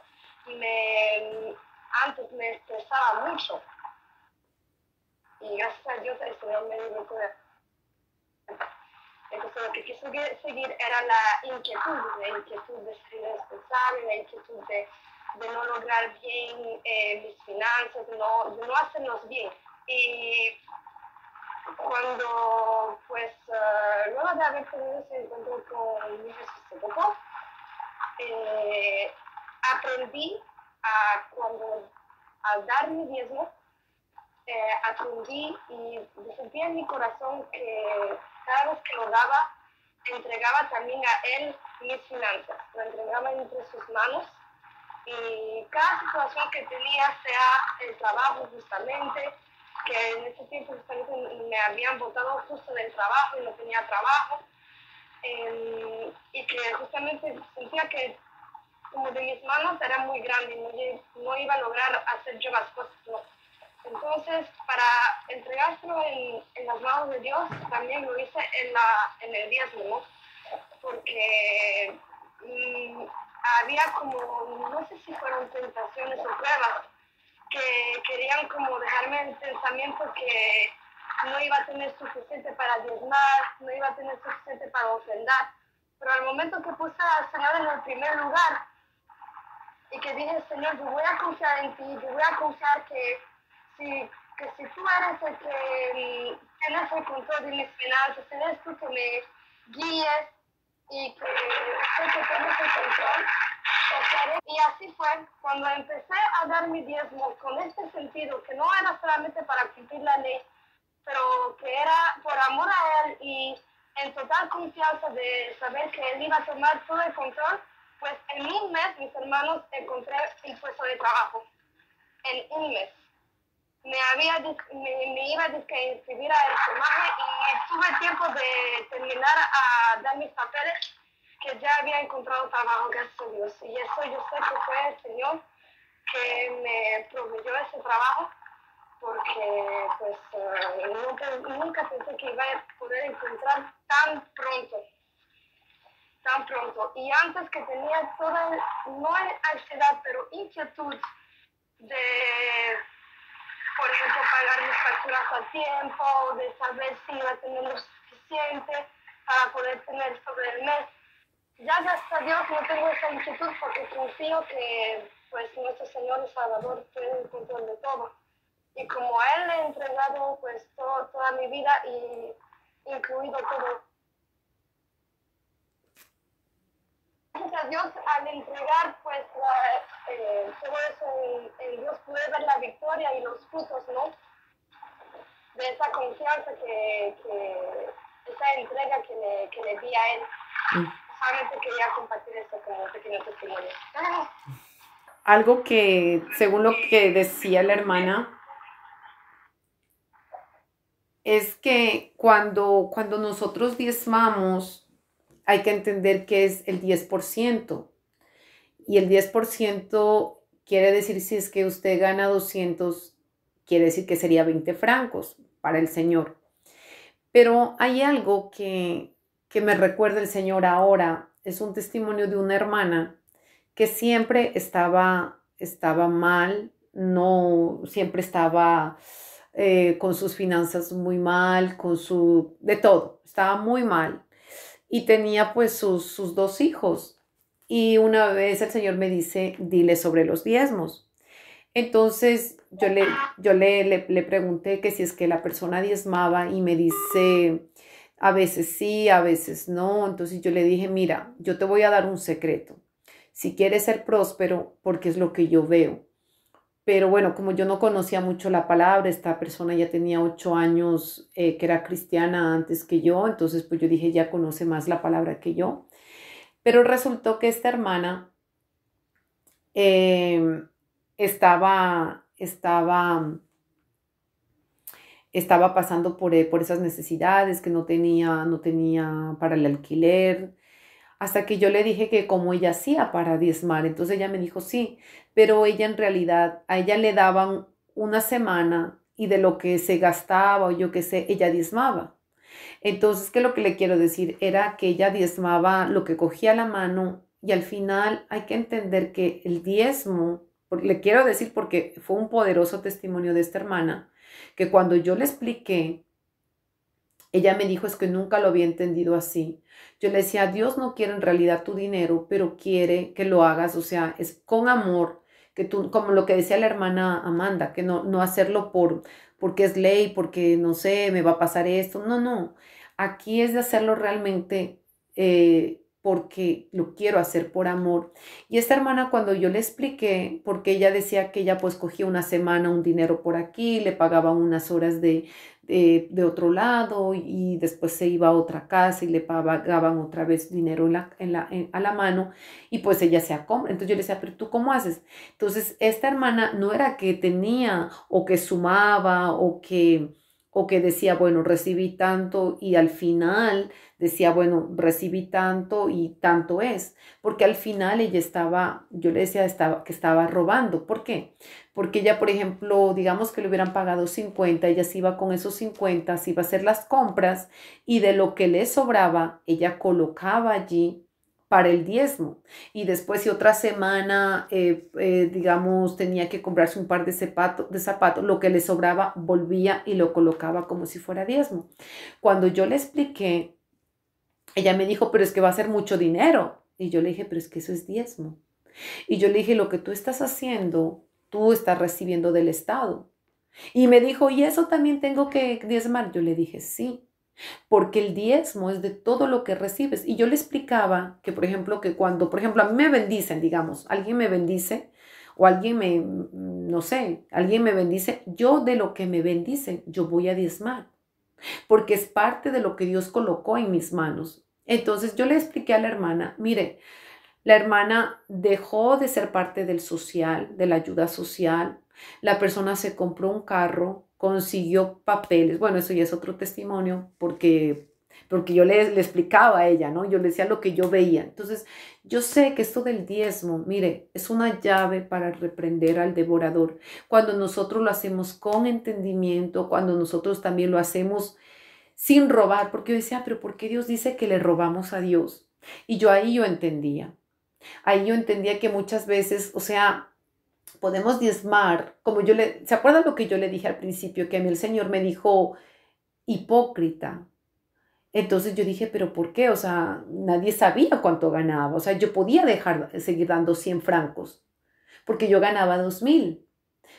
antes me estresaba mucho. Y gracias a Dios el Señor me dio cuenta. Entonces lo que quise seguir era la inquietud de ser responsable, la inquietud de no lograr bien mis finanzas, de no hacernos bien. Y cuando, pues, luego de haber tenido ese encuentro con mi Jesús hace poco, aprendí al dar mi diezmo, aprendí y sentí en mi corazón que cada vez que lo daba, entregaba también a él mis finanzas, lo entregaba entre sus manos y cada situación que tenía, sea el trabajo justamente, que en ese tiempo justamente me habían botado justo del trabajo y no tenía trabajo, y que justamente sentía que como de mis manos era muy grande y no iba a lograr hacer yo las cosas, no. Entonces, para entregárselo en las manos de Dios, también lo hice en el diezmo, ¿no? Porque había como, no sé si fueron tentaciones o pruebas, que querían como dejarme el pensamiento que no iba a tener suficiente para diezmar, no iba a tener suficiente para ofrendar. Pero al momento que puse al Señor en el primer lugar y que dije, Señor, yo voy a confiar en ti, yo voy a confiar que si tú eres el que tienes el control de mis finanzas, eres tú que me guíes y que tienes el control. Y así fue, cuando empecé a dar mi diezmo con este sentido, que no era solamente para cumplir la ley, pero que era por amor a Él y en total confianza de saber que Él iba a tomar todo el control, pues en un mes, mis hermanos, encontré un puesto de trabajo. En un mes. Me iba a inscribir a el SEMAJE y tuve tiempo de terminar a dar mis papeles, que ya había encontrado trabajo, gracias a Dios. Y eso yo sé que fue el Señor que me proveyó ese trabajo, porque pues nunca pensé que iba a poder encontrar tan pronto. Y antes que tenía toda, no ansiedad, pero inquietud de, por ejemplo, pagar mis facturas a tiempo, de saber si iba a tener lo suficiente para poder tener sobre el mes. Ya gracias a Dios no tengo esa inquietud porque confío que pues nuestro Señor y Salvador tiene el control de todo. Y como a Él le he entregado pues toda mi vida y incluido todo. Gracias a Dios al entregar pues todo eso en Dios pude ver la victoria y los frutos, ¿no? De esa confianza esa entrega que le di a Él. Solamente quería compartir esto como un pequeño testimonio. Algo que, según lo que decía la hermana, es que cuando nosotros diezmamos, hay que entender que es el 10%. Y el 10% quiere decir, si es que usted gana 200, quiere decir que sería 20 francos para el Señor. Pero hay algo que me recuerda el Señor ahora. Es un testimonio de una hermana que siempre estaba mal, no siempre estaba con sus finanzas muy mal, de todo, estaba muy mal. Y tenía pues sus dos hijos. Y una vez el Señor me dice, dile sobre los diezmos. Entonces yo le pregunté que si es que la persona diezmaba y me dice, a veces sí, a veces no. Entonces yo le dije, mira, yo te voy a dar un secreto. Si quieres ser próspero, porque es lo que yo veo. Pero bueno, como yo no conocía mucho la palabra, esta persona ya tenía 8 años que era cristiana antes que yo, entonces pues yo dije, ya conoce más la palabra que yo. Pero resultó que esta hermana eh, estaba pasando por esas necesidades, que no tenía para el alquiler, hasta que yo le dije que cómo ella hacía para diezmar. Entonces ella me dijo, sí, pero ella en realidad, a ella le daban una semana y de lo que se gastaba o yo qué sé, ella diezmaba. Entonces, ¿qué es lo que le quiero decir? Era que ella diezmaba lo que cogía a la mano y al final hay que entender que el diezmo, le quiero decir porque fue un poderoso testimonio de esta hermana, que cuando yo le expliqué, ella me dijo es que nunca lo había entendido así. Yo le decía, Dios no quiere en realidad tu dinero, pero quiere que lo hagas, o sea, es con amor, que tú, como lo que decía la hermana Amanda, que no hacerlo porque es ley, porque no sé, me va a pasar esto. No, no. Aquí es de hacerlo realmente porque lo quiero hacer por amor. Y esta hermana cuando yo le expliqué, porque ella decía que ella pues cogía una semana un dinero por aquí, le pagaban unas horas de otro lado y después se iba a otra casa y le pagaban otra vez dinero a la mano y pues ella se acomoda. Entonces yo le decía, pero ¿tú cómo haces? Entonces esta hermana no era que tenía o que sumaba o que decía, bueno, recibí tanto y al final decía, bueno, recibí tanto y tanto es, porque al final ella yo le decía que estaba robando. ¿Por qué? Porque ella, por ejemplo, digamos que le hubieran pagado 50, ella se iba con esos 50, se iba a hacer las compras y de lo que le sobraba, ella colocaba allí para el diezmo. Y después si otra semana, digamos, tenía que comprarse un par de zapatos, lo que le sobraba volvía y lo colocaba como si fuera diezmo. Cuando yo le expliqué, ella me dijo, pero es que va a ser mucho dinero. Y yo le dije, pero es que eso es diezmo. Y yo le dije, lo que tú estás haciendo, tú estás recibiendo del Estado. Y me dijo, ¿y eso también tengo que diezmar? Yo le dije, sí, porque el diezmo es de todo lo que recibes. Y yo le explicaba que, por ejemplo, que cuando, por ejemplo, a mí me bendicen, digamos, alguien me bendice o no sé, alguien me bendice, yo de lo que me bendicen, yo voy a diezmar, porque es parte de lo que Dios colocó en mis manos. Entonces yo le expliqué a la hermana, mire, la hermana dejó de ser parte del social, de la ayuda social. La persona se compró un carro, consiguió papeles. Bueno, eso ya es otro testimonio porque yo le explicaba a ella, ¿no? Yo le decía lo que yo veía. Entonces, yo sé que esto del diezmo, mire, es una llave para reprender al devorador. Cuando nosotros lo hacemos con entendimiento, cuando nosotros también lo hacemos sin robar, porque yo decía, pero ¿por qué Dios dice que le robamos a Dios? Y yo entendía. Ahí yo entendía que muchas veces, o sea, podemos diezmar, ¿se acuerdan lo que yo le dije al principio? Que a mí el Señor me dijo hipócrita. Entonces yo dije, pero ¿por qué? O sea, nadie sabía cuánto ganaba. O sea, yo podía seguir dando 100 francos, porque yo ganaba 2,000.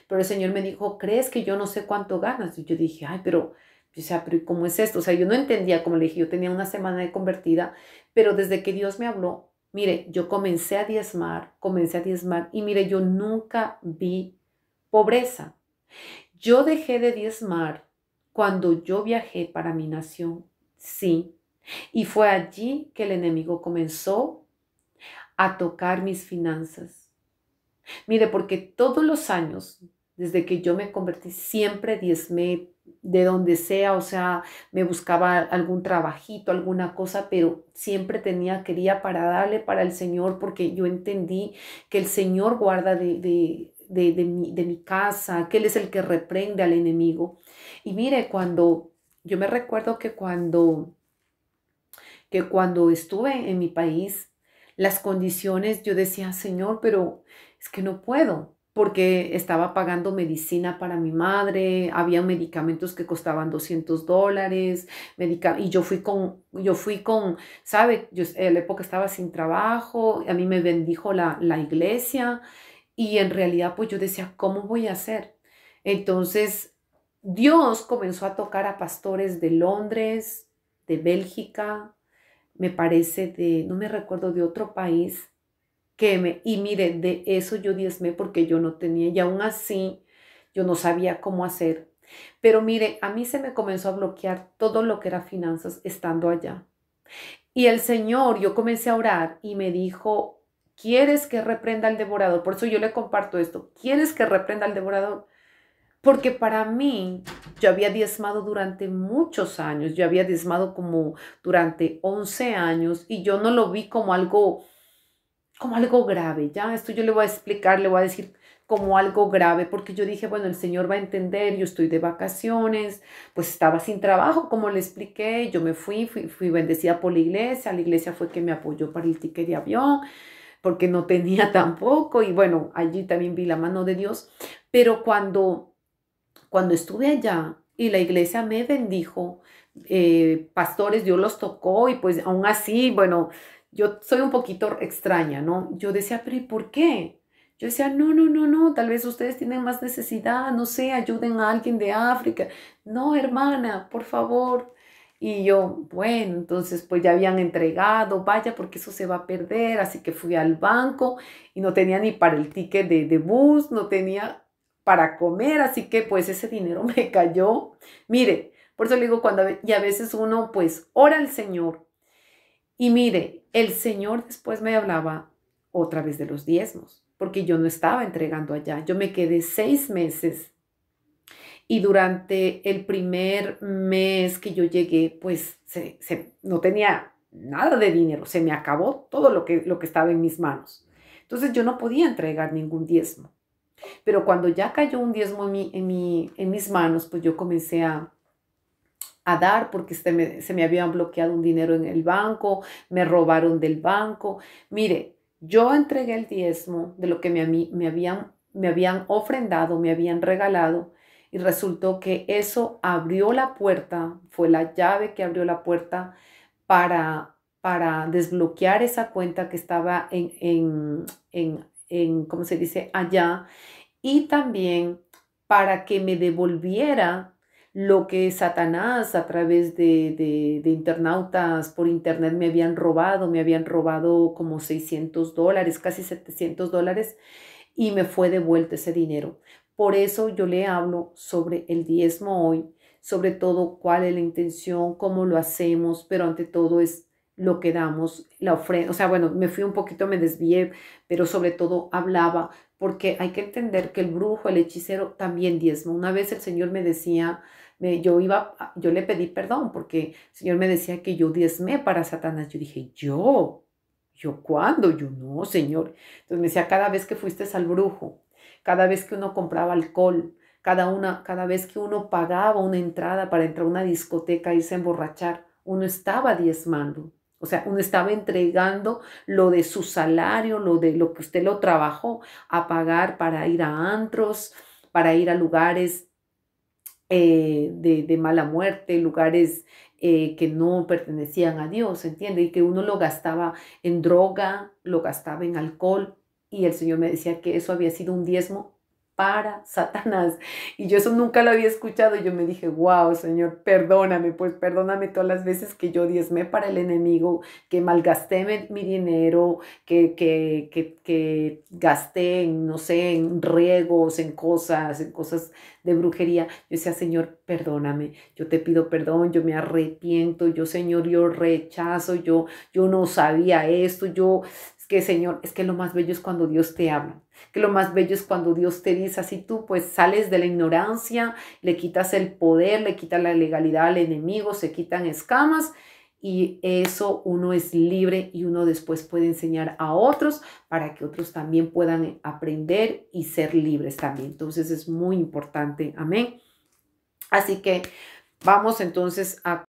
Pero el Señor me dijo, ¿crees que yo no sé cuánto ganas? Y yo dije, ay, o sea, pero ¿cómo es esto? O sea, yo no entendía, como le dije, yo tenía una semana de convertida, pero desde que Dios me habló, mire, yo comencé a diezmar y mire, yo nunca vi pobreza. Yo dejé de diezmar cuando yo viajé para mi nación, sí, y fue allí que el enemigo comenzó a tocar mis finanzas. Mire, porque todos los años, desde que yo me convertí, siempre diezmé de donde sea, o sea, me buscaba algún trabajito, alguna cosa, pero siempre quería para darle para el Señor, porque yo entendí que el Señor guarda de mi casa, que Él es el que reprende al enemigo. Y mire, yo me recuerdo que cuando estuve en mi país, las condiciones, yo decía, Señor, pero es que no puedo. porque estaba pagando medicina para mi madre, había medicamentos que costaban $200, y yo fui con, ¿sabe? Yo en la época estaba sin trabajo, a mí me bendijo la iglesia, y en realidad pues yo decía, ¿cómo voy a hacer? Entonces Dios comenzó a tocar a pastores de Londres, de Bélgica, me parece no me recuerdo de otro país, y mire, de eso yo diezmé porque yo no tenía, y aún así yo no sabía cómo hacer. Pero mire, a mí se me comenzó a bloquear todo lo que era finanzas estando allá. Y el Señor, yo comencé a orar y me dijo, ¿quieres que reprenda al devorador? Por eso yo le comparto esto. ¿Quieres que reprenda al devorador? Porque para mí, yo había diezmado durante muchos años. Yo había diezmado como durante 11 años y yo no lo vi como algo grave, ¿ya? Esto yo le voy a explicar, le voy a decir como algo grave, porque yo dije, bueno, el Señor va a entender, yo estoy de vacaciones, pues estaba sin trabajo, como le expliqué, yo me fui bendecida por la iglesia fue que me apoyó para el ticket de avión, porque no tenía tampoco, y bueno, allí también vi la mano de Dios, pero cuando estuve allá y la iglesia me bendijo, pastores, Dios los tocó y pues aún así, bueno, yo soy un poquito extraña, ¿no? Yo decía, pero ¿y por qué? Yo decía, no, no, no, no, tal vez ustedes tienen más necesidad, no sé, ayuden a alguien de África. No, hermana, por favor. Y yo, bueno, entonces pues ya habían entregado, vaya, porque eso se va a perder. Así que fui al banco y no tenía ni para el ticket de bus, no tenía para comer, así que pues ese dinero me cayó. Mire, por eso le digo, y a veces uno pues ora al Señor y mire, el Señor después me hablaba otra vez de los diezmos, porque yo no estaba entregando allá. Yo me quedé 6 meses y durante el primer mes que yo llegué, pues no tenía nada de dinero. Se me acabó todo lo que estaba en mis manos. Entonces yo no podía entregar ningún diezmo. Pero cuando ya cayó un diezmo en mis manos, pues yo comencé a dar porque se me habían bloqueado un dinero en el banco, me robaron del banco. Mire, yo entregué el diezmo de lo que me habían ofrendado, me habían regalado, y resultó que eso abrió la puerta, fue la llave que abrió la puerta para desbloquear esa cuenta que estaba ¿cómo se dice? Allá, y también para que me devolviera lo que Satanás a través de internautas por internet me habían robado como $600, casi $700, y me fue devuelto ese dinero. Por eso yo le hablo sobre el diezmo hoy, sobre todo cuál es la intención, cómo lo hacemos, pero ante todo es lo que damos, la ofrenda. O sea, bueno, me fui un poquito, me desvié, pero sobre todo hablaba, porque hay que entender que el brujo, el hechicero también diezma. Una vez el Señor me decía, yo le pedí perdón porque el Señor me decía que yo diezmé para Satanás. Yo dije, ¿yo cuándo? Yo no, Señor. Entonces me decía, cada vez que fuiste al brujo, cada vez que uno compraba alcohol, cada vez que uno pagaba una entrada para entrar a una discoteca, irse a emborrachar, uno estaba diezmando. O sea, uno estaba entregando lo de su salario, lo que usted lo trabajó a pagar para ir a antros, para ir a lugares de mala muerte, lugares que no pertenecían a Dios, ¿entiende? Y que uno lo gastaba en droga, lo gastaba en alcohol, y el Señor me decía que eso había sido un diezmo para Satanás. Y yo eso nunca lo había escuchado. Y yo me dije, wow, Señor, perdóname, pues perdóname todas las veces que yo diezmé para el enemigo, que malgasté mi dinero, que gasté en, no sé, en riegos, en cosas de brujería. Yo decía, Señor, perdóname, yo te pido perdón, yo me arrepiento, yo, Señor, yo rechazo, yo no sabía esto, es que, Señor, es que lo más bello es cuando Dios te habla, que lo más bello es cuando Dios te dice, así tú pues sales de la ignorancia, le quitas el poder, le quitas la legalidad al enemigo, se quitan escamas, y eso uno es libre y uno después puede enseñar a otros para que otros también puedan aprender y ser libres también. Entonces es muy importante. Amén. Así que vamos entonces a